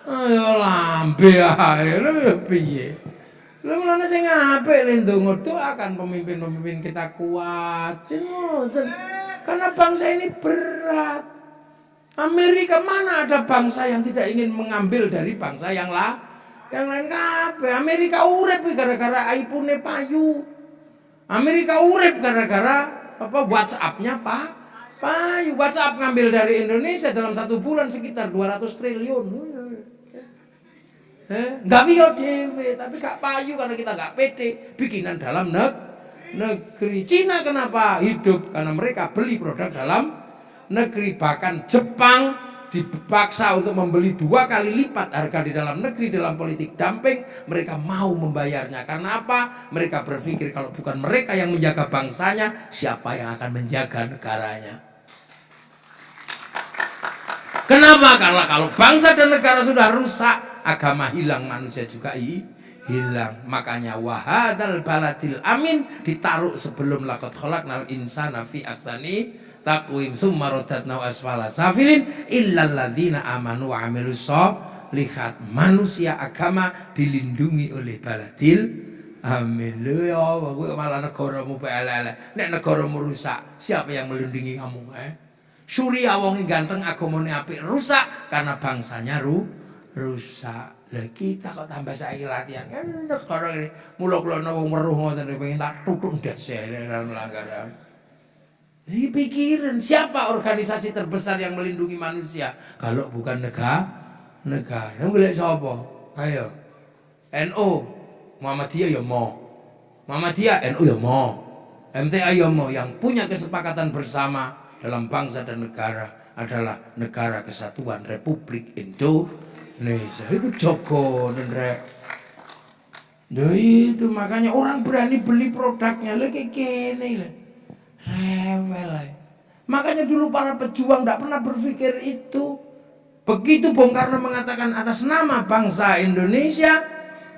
Ya lambe ae lho ya piye. Lha mulane sing apik le ndonga doakan pemimpin-pemimpin kita kuat. Ngoten. Karena bangsa ini berat. Amerika mana ada bangsa yang tidak ingin mengambil dari bangsa yang lain kabeh. Amerika urip gara-gara iPhone payu. Amerika urip gara-gara WhatsApp-nya payu. WhatsApp ngambil dari Indonesia dalam 1 bulan sekitar 200 triliun. Nggak bisa dewe, tapi gak payu karena kita gak pede. Bikinan dalam negeri. Cina kenapa hidup? Karena mereka beli produk dalam negeri. Bahkan Jepang dipaksa untuk membeli 2 kali lipat harga di dalam negeri dalam politik dumping. Mereka mau membayarnya. Karena apa? Mereka berpikir kalau bukan mereka yang menjaga bangsanya, siapa yang akan menjaga negaranya? Kenapa? Karena kalau bangsa dan negara sudah rusak, agama hilang, manusia juga hilang. Makanya wahadal baladil amin ditaruh sebelum laqad khalaqnal insana fi ahsani taqwim tsumma radadnahu asfala safilin illal ladzina amanu wa amilus sholihat. Manusia agama dilindungi oleh baladil amin. Lho ya kowe malah negaramu pelele. Nek negaramu rusak, siapa yang melindungi kamu? Surya wonge ganteng agamane apik rusak karena bangsanya rusak. Lah kita kok tambah saiki latihan kan negara ini. Mula kula wong weruh ngoten pengen tak tutuk ndas dalam pelanggaran. Ini pikiran siapa organisasi terbesar yang melindungi manusia kalau bukan negara. Golek sapa? Ayo. NU Muhammadiyah ya mau. Muhammadiyah NU ya mau. MTA ya mau. Yang punya kesepakatan bersama dalam bangsa dan negara adalah Negara Kesatuan Republik Indonesia. Itu jogo nendrek. Itu makanya orang berani beli produknya lagi kene lah. Rewel lah. Makanya dulu para pejuang tidak pernah berpikir itu. Begitu Bung Karno mengatakan atas nama bangsa Indonesia,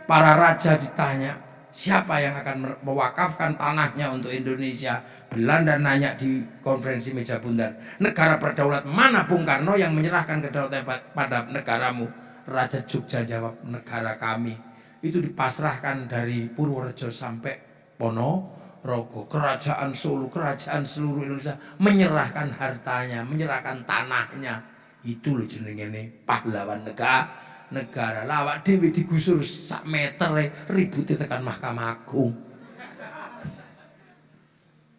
para raja ditanya, siapa yang akan mewakafkan tanahnya untuk Indonesia? Belanda nanya di konferensi meja bundar, negara berdaulat mana Bung Karno yang menyerahkan kedaulatan pada negaramu? Raja Jogja jawab, negara kami. Itu dipasrahkan dari Purworejo sampai Ponorogo. Kerajaan Solo, kerajaan seluruh Indonesia menyerahkan hartanya, menyerahkan tanahnya. Itu loh jenenge pahlawan negara. Lawak dhewe digusur sak meter ribute tekan Mahkamah Agung.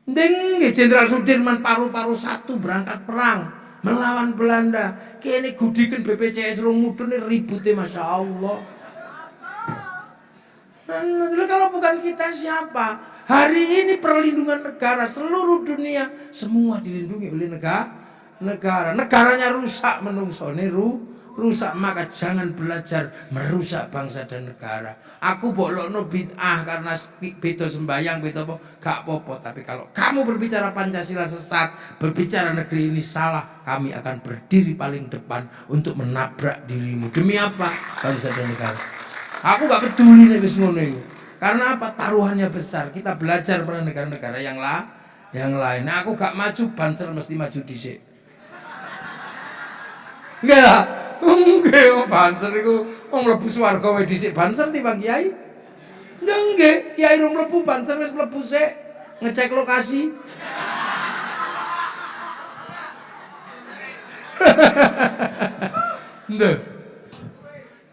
Ndeng Jenderal Sudirman paru-paru 1 berangkat perang melawan Belanda. Kene gudiken BPJS rong mudune ribute Masya Allah. Nah, kalau bukan kita siapa? Hari ini perlindungan negara seluruh dunia semua dilindungi oleh negara. Negaranya rusak, menungsone rusak, maka jangan belajar merusak bangsa dan negara. Aku bolokno bid'ah karena beda sembayang, beda apa, gak apa-apa. Tapi kalau kamu berbicara Pancasila sesat, berbicara negeri ini salah, kami akan berdiri paling depan untuk menabrak dirimu. Demi apa? Bangsa dan negara. Aku gak peduli nek wis ngono iku. Karena apa? Taruhannya besar. Kita belajar pada negara-negara yang lain. Nah, aku gak maju, Banser mesti maju dhisik. Enggak lah. Nggih, Banser iku wong mlebu swarga wae dhisik Banser timbang Kiai. Nggih, Kiai rung mlebu Banser wis mlebu sik ngecek lokasi. Nggih.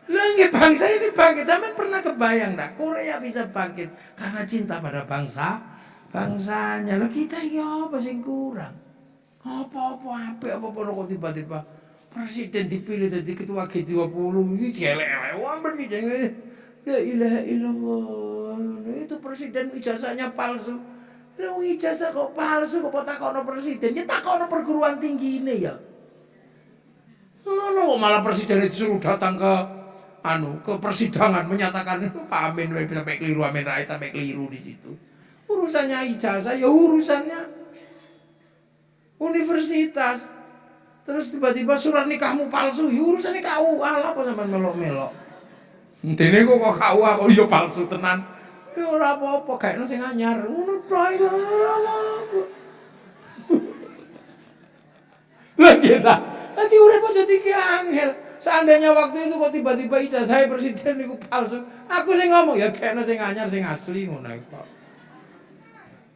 Lah nggih bangsa ini bangkit. Zaman pernah kebayang enggak Korea bisa bangkit karena cinta pada bangsanya. Lah kita iki apa sing kurang? Apa-apa apik apa-apa kok tiba-tiba presiden dipilih jadi ketua G20 ini jelek-jelek wah berbicara la ilaha illallah. Itu presiden ijazahnya palsu. Lah ijazah kok palsu kok takono presiden? Ya takono perguruan tinggi ini ya. Kok malah presiden disuruh datang ke persidangan menyatakan Pak Amin sampai keliru, Amin Rais sampai keliru di situ. Urusannya ijazah ya urusannya universitas. Terus tiba-tiba surat nikahmu palsu, ya urusannya KUA lah apa sampean melok-melok. Dene kok KUA kok ya palsu tenan. Ya ora apa-apa, gaekno sing anyar. Ngono tok ya ora apa-apa. Lah kita. Nanti urip kok jadi angel. Seandainya waktu itu kok tiba-tiba ijazah presiden niku palsu. Aku sing ngomong ya kene sing anyar sing asli ngono kok.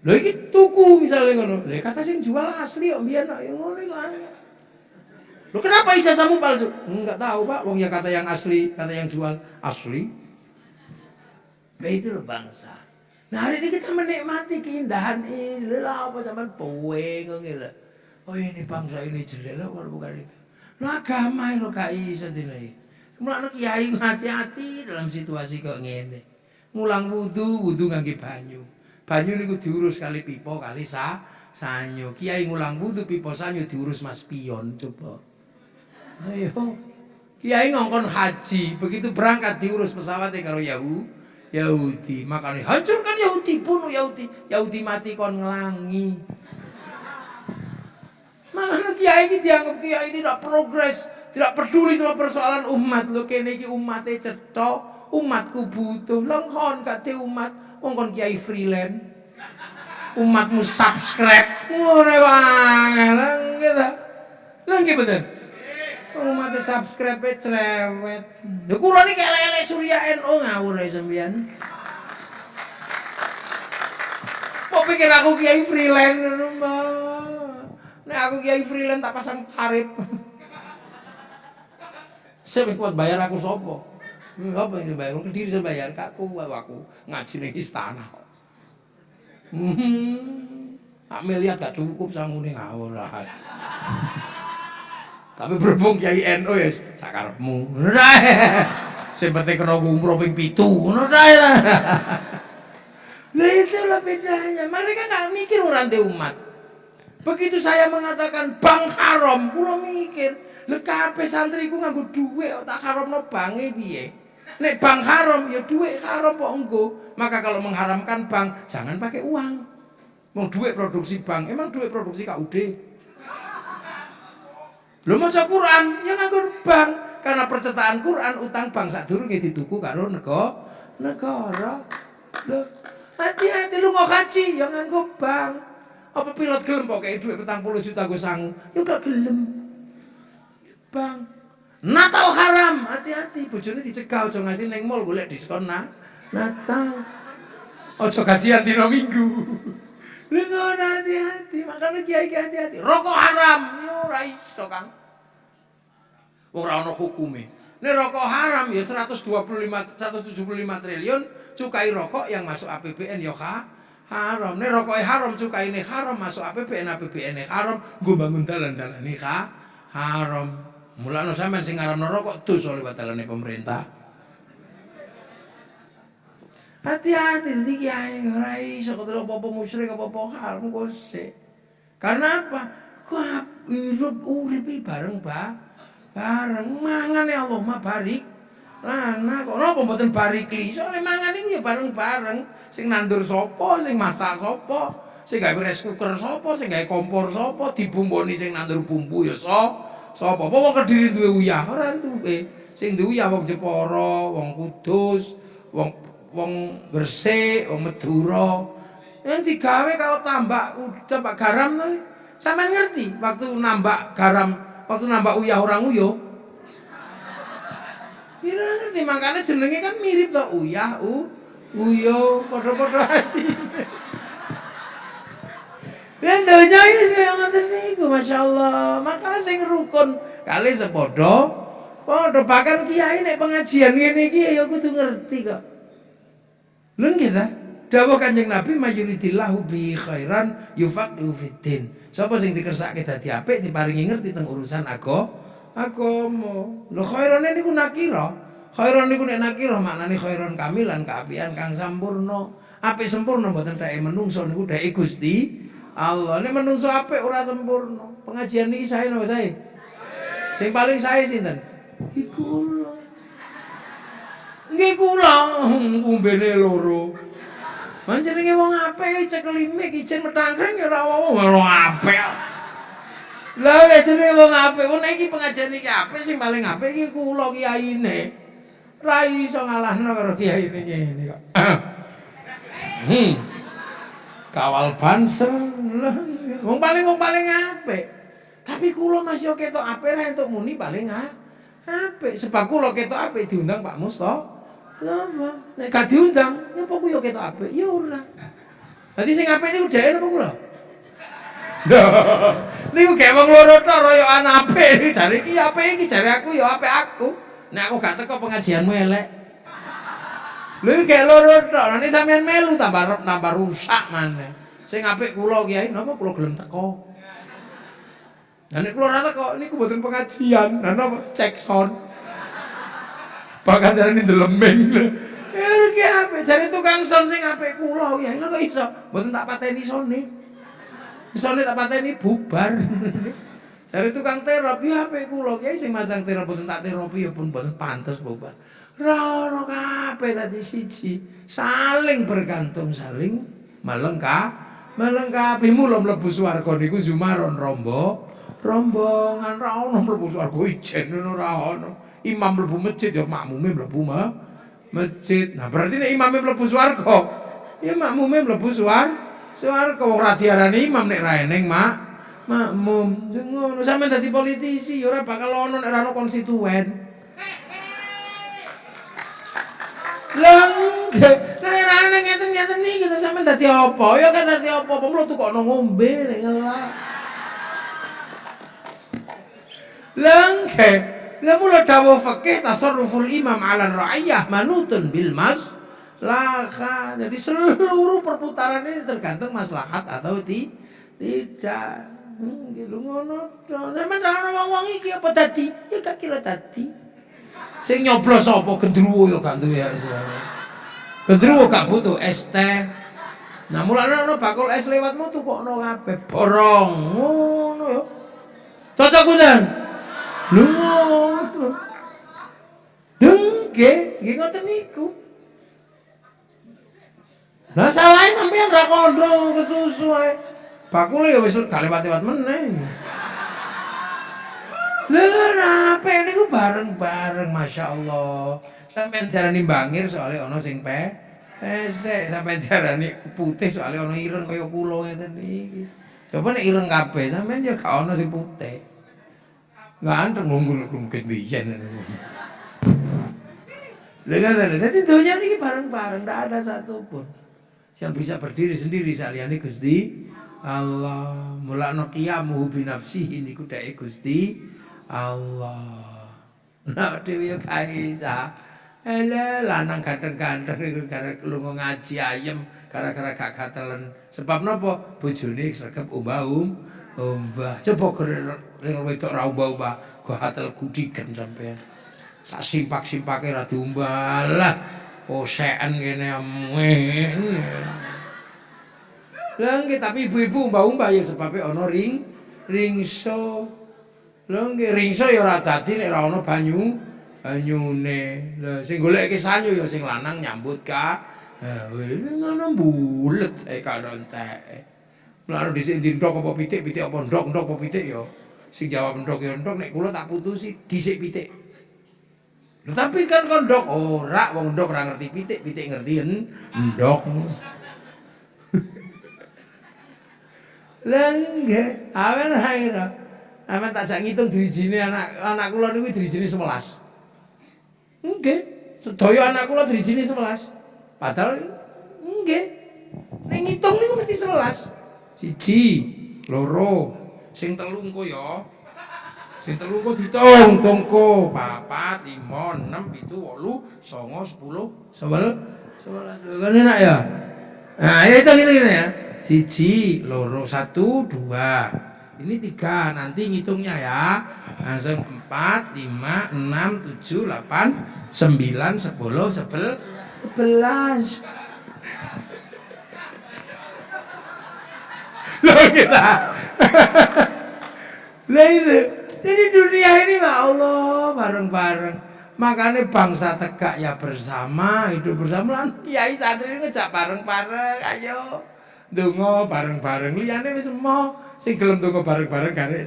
Lho iki tuku misale ngono. Lha kata sing jual asli kok mbiyen ya ngono iku angel. Lho kenapa ijazahmu palsu? Enggak tahu, Pak. Wong ya kata yang asli, kata yang jual asli. Nah itu loh bangsa. Nah hari ini kita menikmati keindahan ini. Lah apa zaman puing ngene. Oh ini bangsa ini jelek loh kalau bukan itu. Lo agama lo gak iso dinai. Mulane kiai hati-hati dalam situasi kok ngene. Mulang wudu ngangge banyu. Banyu niku diurus kali pipo kali sanyo. Kiai ngulang wudu pipo sanyo diurus Mas Pion coba. Ayo. Kiai ngongkon haji, begitu berangkat diurus pesawatnya karo Yahudi. Makanya hancurkan Yahudi, bunuh Yahudi. Yahudi mati kon ngelangi. Makanya kiai ini dianggap kiai tidak progres, tidak peduli sama persoalan umat. Lo kene iki umate cetok, umatku butuh. Lengkon kate umat, ngongkon kiai freelance. Umatmu subscribe. Ngono wae. Lah nggih bener. Umat subscribe cerewet. Lha kula niki elek-elek Surya NU ngawur ae sampeyan. Kok pikir aku kiai freelance ngono, Mbak. Nek aku kiai freelance tak pasang tarif. Sing kuat bayar aku sapa? Apa yang bayar? Kediri saya bayar aku ngaji ning istana kok. Hak miliar gak cukup sangune ngawur ae. Tapi berhubung Kiai NU ya sakarepmu. Ngono ae. Sing penting kena umroh ping 7. Ngono ae lah. Nah itulah bedanya. Mereka enggak mikir urante umat. Begitu saya mengatakan bank haram, kula mikir, lha kabeh santriku nganggo dhuwit tak haramno banke piye? Nek bank haram ya dhuwit haram kok engko. Maka kalau mengharamkan bank, jangan pakai uang. Mau dhuwit produksi bank, emang dhuwit produksi KUD? Lho maca Quran ya nganggo bank karena percetakan Quran utang bank sadurunge dituku karo negara. Lho hati-hati lu kok haji ya nganggo bank. Apa pilot gelem kok kayak duit 40 juta gue sangu? Ya gak gelem. Bank. Natal haram, hati-hati bojone dicegah aja ngasih neng mall golek diskon Natal. Aja gajian dina Minggu. Lha ngono hati-hati, makane kiai hati-hati. Rokok haram, yo ora iso, Kang. Ora ono hukume. Nek rokok haram ya 175 triliun cukai rokok yang masuk APBN ya haram. Nek rokoke haram cukaine haram masuk APBN haram, nggo bangun dalan-dalane haram. Mulane sampean sing ngaramno rokok dosa liwat dalane pemerintah. Hati-hati dadi kiai ora iso kok apa-apa musyrik apa-apa haram kok sik. Karena apa? Kok hidup urip bareng bareng mangane Allah mah barik. Lana kok napa mboten barikli? Soale mangan iku ya bareng-bareng. Sing nandur sapa, sing masak sapa, sing gawe rice cooker sapa, sing gawe kompor sapa, dibumboni sing nandur bumbu ya sapa. Apa wong Kediri duwe uyah ora duwe. Sing duwe uyah wong Jepara, wong Kudus, wong Gresik, wong Madura. Yang digawe kalau tambah garam to. Sampeyan ngerti waktu nambah garam, waktu nambah uyah orang uyuh. Kira ngerti makanya jenenge kan mirip to uyah uyo padha-padha asine. Dan donya iki kaya ngoten niku masyaallah. Makane sing rukun kali sepadha bahkan kiai nek pengajian ngene iki ya kudu ngerti kok. Lha kita dawuh Kanjeng Nabi mayuridillahu bi khairan yufaqihu fiddin. Sapa sing dikersake dadi apik diparingi ngerti teng urusan agama. Lho khairane niku nakira. Khairan niku nek nakira maknane khairon kamilan kaapian kang sampurna. Apik sempurna mboten teke menungso niku teke Gusti Allah. Nek menungso apik ora sempurna. Pengajian niki sae napa sae? Sing paling sae sinten? Iku kula. Nggih kula umbene loro. Panjenenge wong apik cekelime ijen metangkreng ya ora wong apik. Lah nek jenenge wong apik, wong iki pengajian iki apik sing paling apik iki kula kiyaine. Ra iso ngalahno karo kiyaine ngene kok. Kawal banser. Wong paling apik. Tapi kula Mas yo ketok apik ra entuk muni paling apik. Sebab kula ketok apik diundang Pak Mustofa. Nek gak diundang, ya apa ku yo ketok apik? Ya ora. Dadi sing apik niku dhek napa kula? Niku gek wong loro tok royokan apik iki jare iki apik iki jare aku ya apik aku. Nek aku gak teko pengajianmu elek. Lha iki gek loro tok, nek sampean melu tambah rusak maneh. Sing apik kula Kiai napa kula gelem teko. Lah nek kula ora teko niku mboten pengajian, lha napa cek sound. Bahkan darani deleming. Ya iki apik jare tukang sound sing apik kula Kiai lho kok iso mboten tak pateni sone. Isone tak pateni bubar. Jare tukang terop ya apik kula Kiai sing masang terop mboten tak teropi ya pun mboten pantes bubar. Ra ono kabeh dadi siji. Saling bergantung, saling melengkapi. Mula mlebu swarga niku zumaron rombongan ra ono mlebu swarga ijen ngono ra ono. Imam mlebu masjid ya makmume mlebu masjid. Nah berarti nek imame mlebu swarga, ya makmume mlebu swarga. Wong ra diarani imam nek ra eneng makmum. Ngono sampeyan dadi politisi ya ora bakal ono nek ra ono konstituen. Lah nek ra eneng ngeten-ngeten iki sampeyan dadi apa? Ya kan dadi apa? Mulu tukokno ngombe nek ngelak. Lah mula dawuh fikih tasarruful imam 'ala ra'iyah manutun bil maslahah. Jadi seluruh perputaran ini tergantung maslahat atau tidak. Gitu ngono. Sampeyan ana wong iki apa dadi? Ya gak kira dadi. Sing nyoblos apa gendruwo ya gak duwe. Gendruwo gak butuh es teh. Nah mulane ana bakul es lewatmu tukokno kabeh borong. Ngono ya. Cocok kunden. Lho ngono. Dengke, nggih ngoten niku. Lah salahe sampeyan ra kandha kesusu ae. Bakule ya wis gak lewat-lewat meneh. Lha napa niku bareng-bareng masyaallah. Sampeyan diarani bangir soalnya ana sing pesek, sampeyan diarani putih soalnya ana ireng kaya kula ngeten iki. Coba nek ireng kabeh sampeyan ya gak ana sing putih. Ganteng mungkin biyen. Lha dadi donya niki bareng-bareng ndak ada satupun yang bisa berdiri sendiri saliyane Gusti Allah. Mulane qiyamuhu bi nafsihi niku dhek Gusti Allah. Nah dhewe yo kaisa. Ele lanang ganteng-ganteng niku gara lunga ngaji ayem gara-gara gak gatelen. Sebab napa? Bojone sregep ombah. Coba ring wedok ra ombah-ombah, go hatel gudigen sampean. Sak simpak-simpake ra diombah lah. Oseken kene amen. Lah nggih tapi ibu-ibu umbah-umbah ya sebabe ana ringso. Lah nggih ringso ya ora dadi nek ora ana banyune. Lah sing goleke sanyo ya sing lanang nyambut ngono bulet karo entek. Mulane dhisik ndok apa pitik apa ndok apa pitik ya. Sing jawab ndok ya ndok nek kula tak putusi dhisik pitik. Lho tapi kan ndok ora wong ndok ora ngerti pitik ngerti ndok. Lah nggih, awen haira. Awen tak jak ngitung dirijine anak kula niku dirijine 11. Nggih, sedaya anak kula dirijine 11. Padahal nggih. Nek ngitung niku mesti 11. 1, 2, sing 3 engko ya. Sing 3 engko ditung, tungko 4, 5, 6, 7, 8, 9, 10, 11. Kan enak ya? Nah, itu ya. 1, 2, 1, 2. Ini 3, nanti ngitungnya ya. Langsung 4, 5, 6, 7, 8, 9, 10, 11. Loh kita. Lah itu. Jadi dunia ini ya Allah bareng-bareng. Makanya bangsa tegak ya bersama, hidup bersama. Kiai santri ngejak bareng-bareng, ayo. Donga bareng-bareng liyane wis emoh sing gelem donga bareng-bareng karek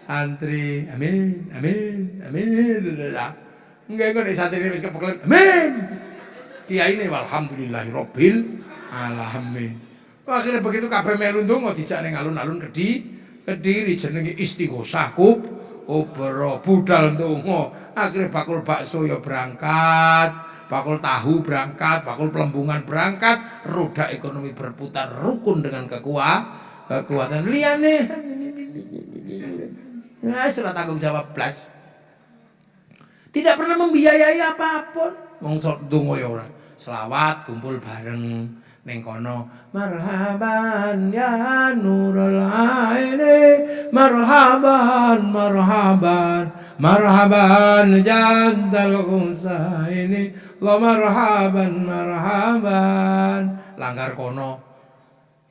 santri. Amin. Enggak kok nek santri wis kepeklen. Amin. Kiai ne alhamdulillahirabbil alamin. Akhirnya begitu kabeh melu ndonga dijak ning alun-alun Kediri jenenge Istighosah kubro budal ndonga. Akhire bakul bakso ya berangkat, bakul tahu berangkat, bakul pelembungan berangkat, roda ekonomi berputar rukun dengan kekuatan liyane. Nah, salah tanggung jawab blas. Tidak pernah membiayai apapun. Wong sok ndonga ya ora. Selawat kumpul bareng ning kono. Marhaban ya nurul aini, marhaban marhaban marhaban jaddal husaini, la marhaban marhaban. Langgar kono.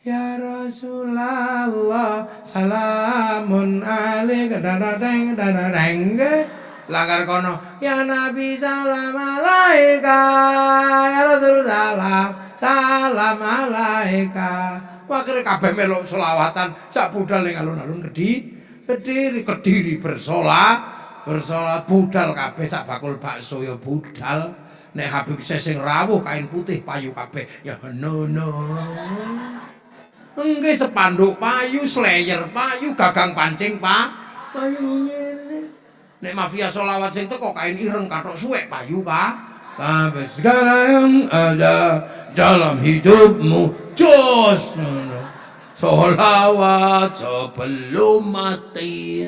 Ya Rasulullah salamun alaika dadadeng dadadeng. Langgar kono. Ya Nabi salam alaika, ya Rasul salam alaika. Akhire kabeh melok selawatan, sak budal ning alun-alun Kediri bersolat budal kabeh sak bakul bakso ya budal. Nek Habib sing rawuh kain putih payu kabeh ya no. Nggih sepanduk payu, slayer payu, gagang pancing payu ngene. Nek mafia solawat sing teko kain ireng kathok suwek payu kabeh segala yang ada dalam hidupmu jos solawat sebelum mati.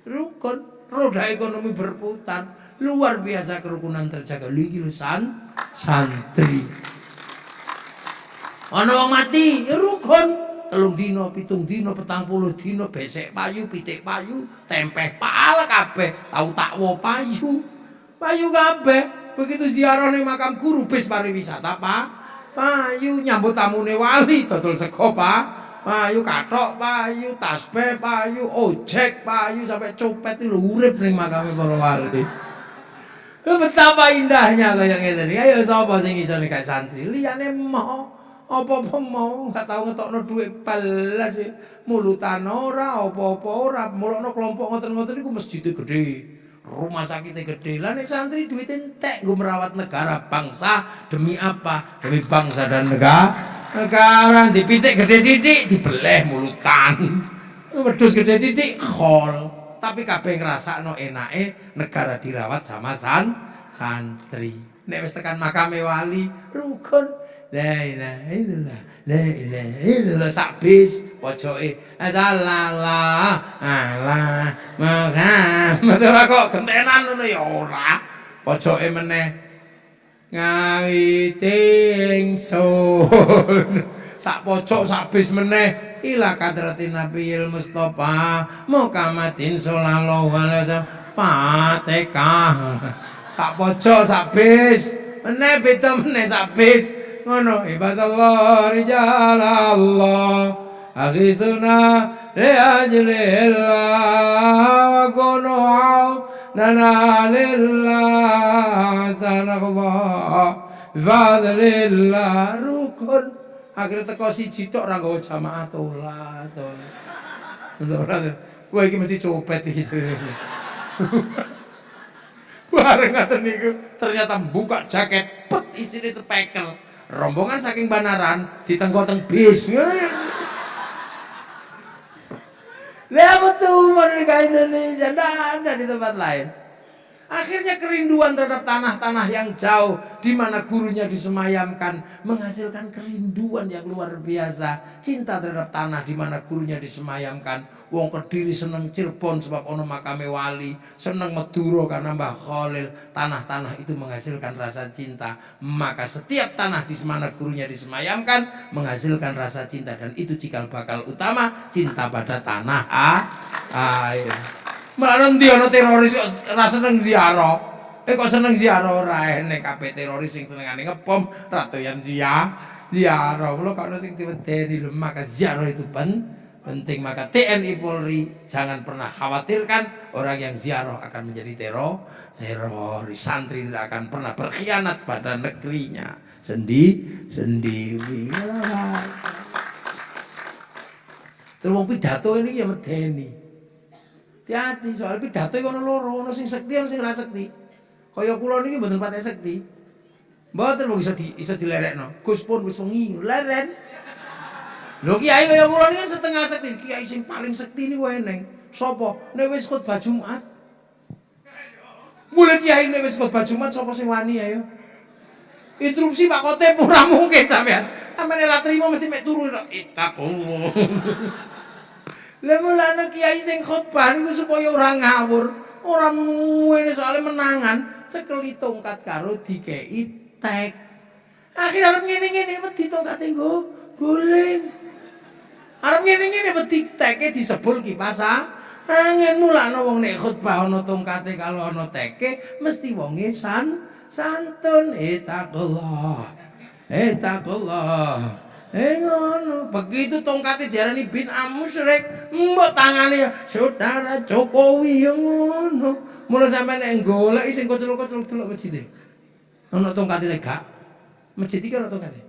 Rukun roda ekonomi berputar luar biasa, kerukunan terjaga. Iki lho santri ana wong mati ya rukun. 3 dina, 7 dina, 40 dina besek payu, pitik payu, tempeh pala kabeh, tau takwa payu kabeh. Begitu ziarah ning makam guru bis pariwisata payu, nyambut tamune wali dodol sego payu, kathok payu, tasbih payu, ojek payu, sampai copet itu urip ning makame para wali. Betapa indahnya kaya ngene iki. Ayo sapa sing iso nek santri liyane apa-apa mau gak tau ngetokno dhuwit balas mulutan ora apa-apa ora mulokno kelompok ngoten-ngoten iku masjid gede, rumah sakit gede. Lah nek santri duit entek nggo merawat negara bangsa. Demi apa? Demi bangsa dan negara. Dipitik gede titik dibeleh mulutan, wedhus gede titik khol. Tapi kabeh ngrasakno enake negara dirawat sama santri. Nek wis tekan makame wali rukun. La ilaha illallah, la ilaha illallah, sak bis pojoke sallallahu ala Muhammad. Ora kok gentenan ngono ya ora. Pojoke meneh ngawiting sun. Sak pojok sak bis meneh ila kadratin nabiyil mustofa Muhammadin sallallahu alaihi wasallam Fatihah. Sak pojok sak bis meneh beda meneh sak bis. Ngono ibadallah rijal Allah aghisuna riajlillah wa kunu nana lillah sanallah fadlillah. Rukun akhirnya teko siji tok ora nggawa jamaah tolat. Kowe iki mesti copet iki. Bareng ngaten niku ternyata buka jaket pet isine speaker. Rombongan saking Banaran ditenggo-teng bis. Lah betul mereka Indonesia dan ada di tempat lain. Akhirnya kerinduan terhadap tanah-tanah yang jauh di mana gurunya disemayamkan menghasilkan kerinduan yang luar biasa. Cinta terhadap tanah di mana gurunya disemayamkan. Wong Kediri seneng Cirebon sebab ono makame wali, seneng Madura karena Mbah Khalil. Tanah-tanah itu menghasilkan rasa cinta. Maka setiap tanah di mana gurunya disemayamkan menghasilkan rasa cinta, dan itu cikal bakal utama cinta pada tanah air. Malah ndi ana teroris ora seneng ziarah. Kok seneng ziarah ora enek kabeh teroris sing senengane ngepom ratoyan ziarah. Kula kok ana sing diwedeni lho, maka ziarah itu penting. Maka TNI Polri jangan pernah khawatirkan orang yang ziarah akan menjadi teroris. Santri tidak akan pernah berkhianat pada negerinya sendiri. Terus wong pidato ini ya medeni. Hati-hati soal pidato iku ana loro, ana sing sekti ana sing ra sekti. Kaya kula niki mboten patek sekti. Mboten mung iso dilerekno. Gus pun wis wengi leren. Lho kiai kaya kula niki kan setengah sekti, kiai sing paling sekti niku eneng. Sapa? Nek wis khotbah Jumat. Mulai kiai nek wis khotbah Jumat sapa sing wani ayo? Interupsi Pak Khotib ora mungkin sampean. Amene ra trimo mesti mek turu ittaqullah. Lah mulane kiai sing khotbah niku supaya ora ngawur, ora ngene soalé menangan, cekeli tongkat karo dikeki tek. Akhir arep ngene-ngene wedi tongkate nggo guling. Arep ngene-ngene wedi teke disebul kipas angin. Mulane wong nek khotbah ana tongkate kalau ana teke mesti wonge santun ittaqullah. Ngono. Begitu tongkate diarani bid'ah musyrik, mbok tangane saudara Jokowi yo ngono. Mula sampeyan nek golek sing koclok-koclok delok masjid. Ana tongkate gak? Masjid iki ana tongkate.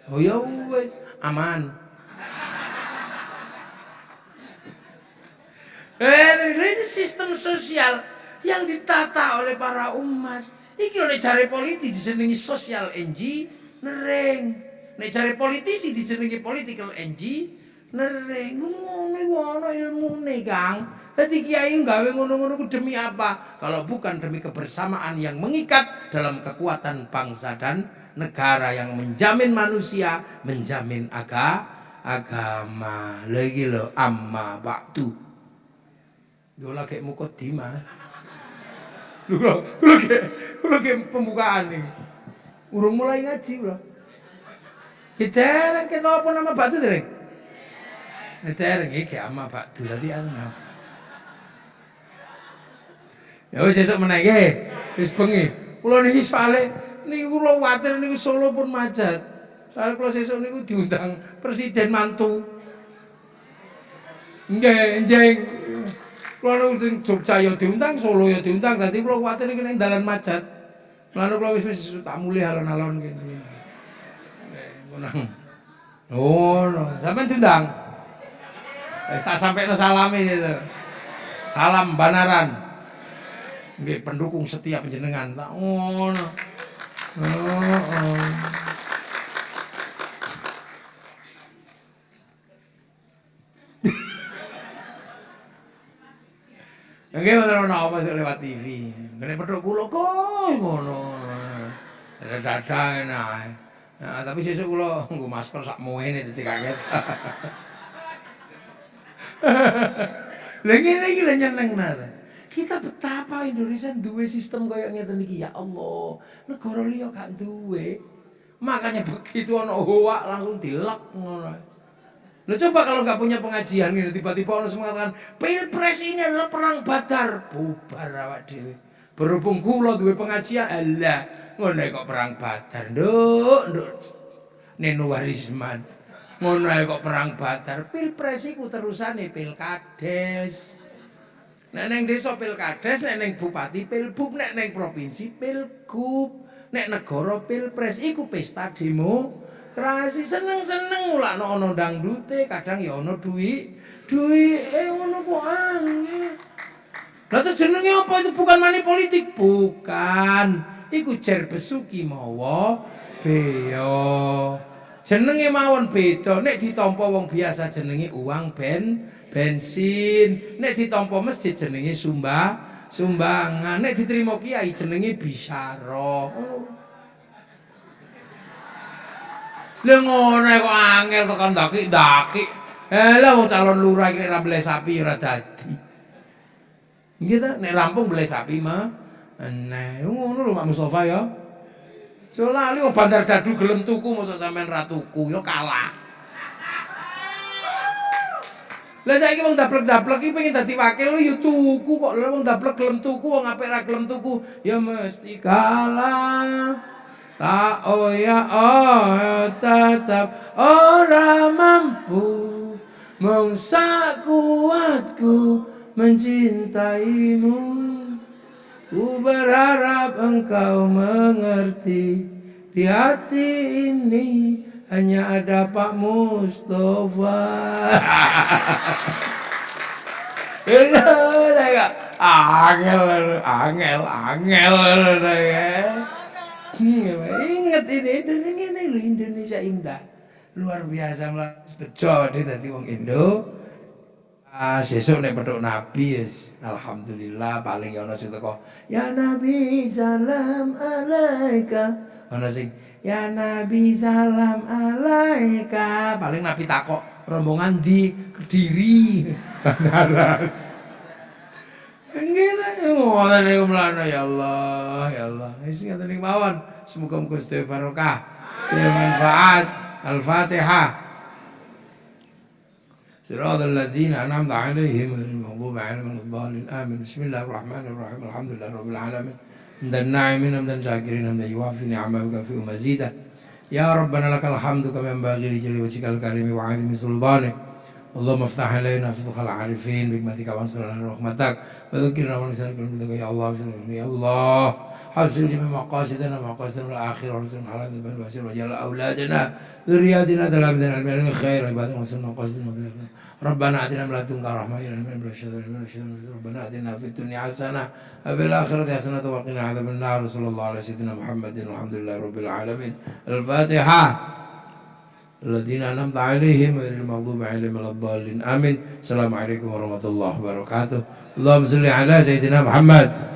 Oh ya wis aman. Ini sistem sosial yang ditata oleh para umat. Iki oleh jare politik dijenengi social engineering. Nek jare politisi dijenengi political engineering. Ngono ana ilmune, Kang. Dadi kiai gawe ngono-ngono ku demi apa? Kalau bukan demi kebersamaan yang mengikat dalam kekuatan bangsa dan negara yang menjamin manusia, menjamin agama. Lagi lo amma ba'du. Yo lagi mukadimah. Lho pembukaan nih. Urung mulai ngaji, Bro. Kita apa nama batu dereng? Dereng iki ama batu tadi ana. Ya wis sesuk meneh nggih. Wis bengi. Kula niki soalé niku kula kuwatir niku Solo pun macet. Soale kula sesuk niku diundang presiden mantu. Nggih, njeng. Kula niku sing Jogja ya diundang, Solo ya diundang, dadi kula kuwatir iki ning dalan macet. Lan kula wis tak mulih alon-alon kene. Oh, no. Sampai diundang. Tak sampai salami itu. Salam Banaran. Nggih pendukung setia panjenengan. Tak ngono. Nggih ngono apa sih lewat TV. Ngene pedhok kula kok ngono. Dadang enak. Nah, tapi sesuk kula nggo masker sak moene dadi kaget. Lah ngene iki lho nyenengna. Kita betapa Indonesia duwe sistem kaya ngeten iki ya Allah. Negara liya gak duwe. Makanya begitu ana hoak langsung dilek ngono. Lah coba kalau nggak punya pengajian gitu tiba-tiba orang semua mengatakan Pilpres ini adalah perang Badar, bubar awak dhewe. Berhubung kula duwe pengajian, alah ngono kok perang Badar. Nduk. Neno Warisman. Ngono kok perang Badar. Pilpres iku terusane pilkades. Nek ning desa pilkades, nek ning bupati pilbub, nek ning provinsi pilgub, nek negara pilpres iku pesta demokrasi. Seneng-seneng mulakno ana dangdute, kadang ya ana duwike ngono kok angel. Lah to jenenge apa itu bukan money politik, bukan. Iku jer besuki mawa beya. Jenenge mawon beda. Nek ditampa wong biasa jenenge uang bensin. Nek ditampa masjid jenenge sumbangan. Nek diterima kiai jenenge bisyara. Lah ngono kok angel tekan ndaki-ndaki. Lah wong calon lurah iki nek ra mleh sapi ora dadi. Nggih ta, nek rampung mleh sapi mah aneh. Ngono lho Pak Mustofa ya. Yo lali wong Bandar Dadu gelem tuku mosok sampean ra tuku yo kalah. Lah saiki wong daplek-daplek iki pengen dadi wakil yo tuku kok. Lah wong daplek gelem tuku, wong apik ra gelem tuku ya mesti kalah. Tak tetap ora mampu mengsa kuatku mencintaimu. Ku berharap engkau mengerti di hati ini hanya ada Pak Mustofa. Angel. Ingat ini Indonesia indah. luar biasa mlaku bejo dadi wong Indo. Sesuk nek petuk Nabi yes. Alhamdulillah paling ana sing teko ya Nabi salam alaika. Ana sing ya Nabi salam alaika. Paling Nabi takok rombongan di Kediri. Beneran. Nggih ngoten niku mlana ya Allah ya Allah. Wis ngoten niku mawon. Semoga-moga sedaya barokah, sedaya manfaat. Al-Fatihah. صراط الذين أنعمت عليهم غير المغضوب عليهم ولا الضالين آمين بسم الله الرحمن الرحيم الحمد لله رب العالمين حمد الناعمين حمد الشاكرين حمد يوافي نعمه ويكافئ مزيدا يا ربنا لك الحمد كما ينبغي لجل وجهك الكريم وعظيم سلطانك اللهم افتح علينا فتوح العارفين بحكمتك وانصر لنا رحمتك وذكرنا ونسألك يا الله يا الله حسن جميع مقاصدنا ومقاصدنا الآخرة ورسولنا حلال بن بشير وجعل أولادنا ذرياتنا تلامذنا علم الخير عبادنا وسلم مقاصدنا ربنا آتنا من لدنك رحمة من ربنا آتنا في الدنيا حسنة وفي الآخرة حسنة وقنا عذاب النار صلى الله على سيدنا محمد والحمد لله رب العالمين الفاتحة الذين أنعمت عليهم غير المغضوب عليهم ولا الضالين آمين السلام عليكم ورحمة الله وبركاته اللهم صل على سيدنا محمد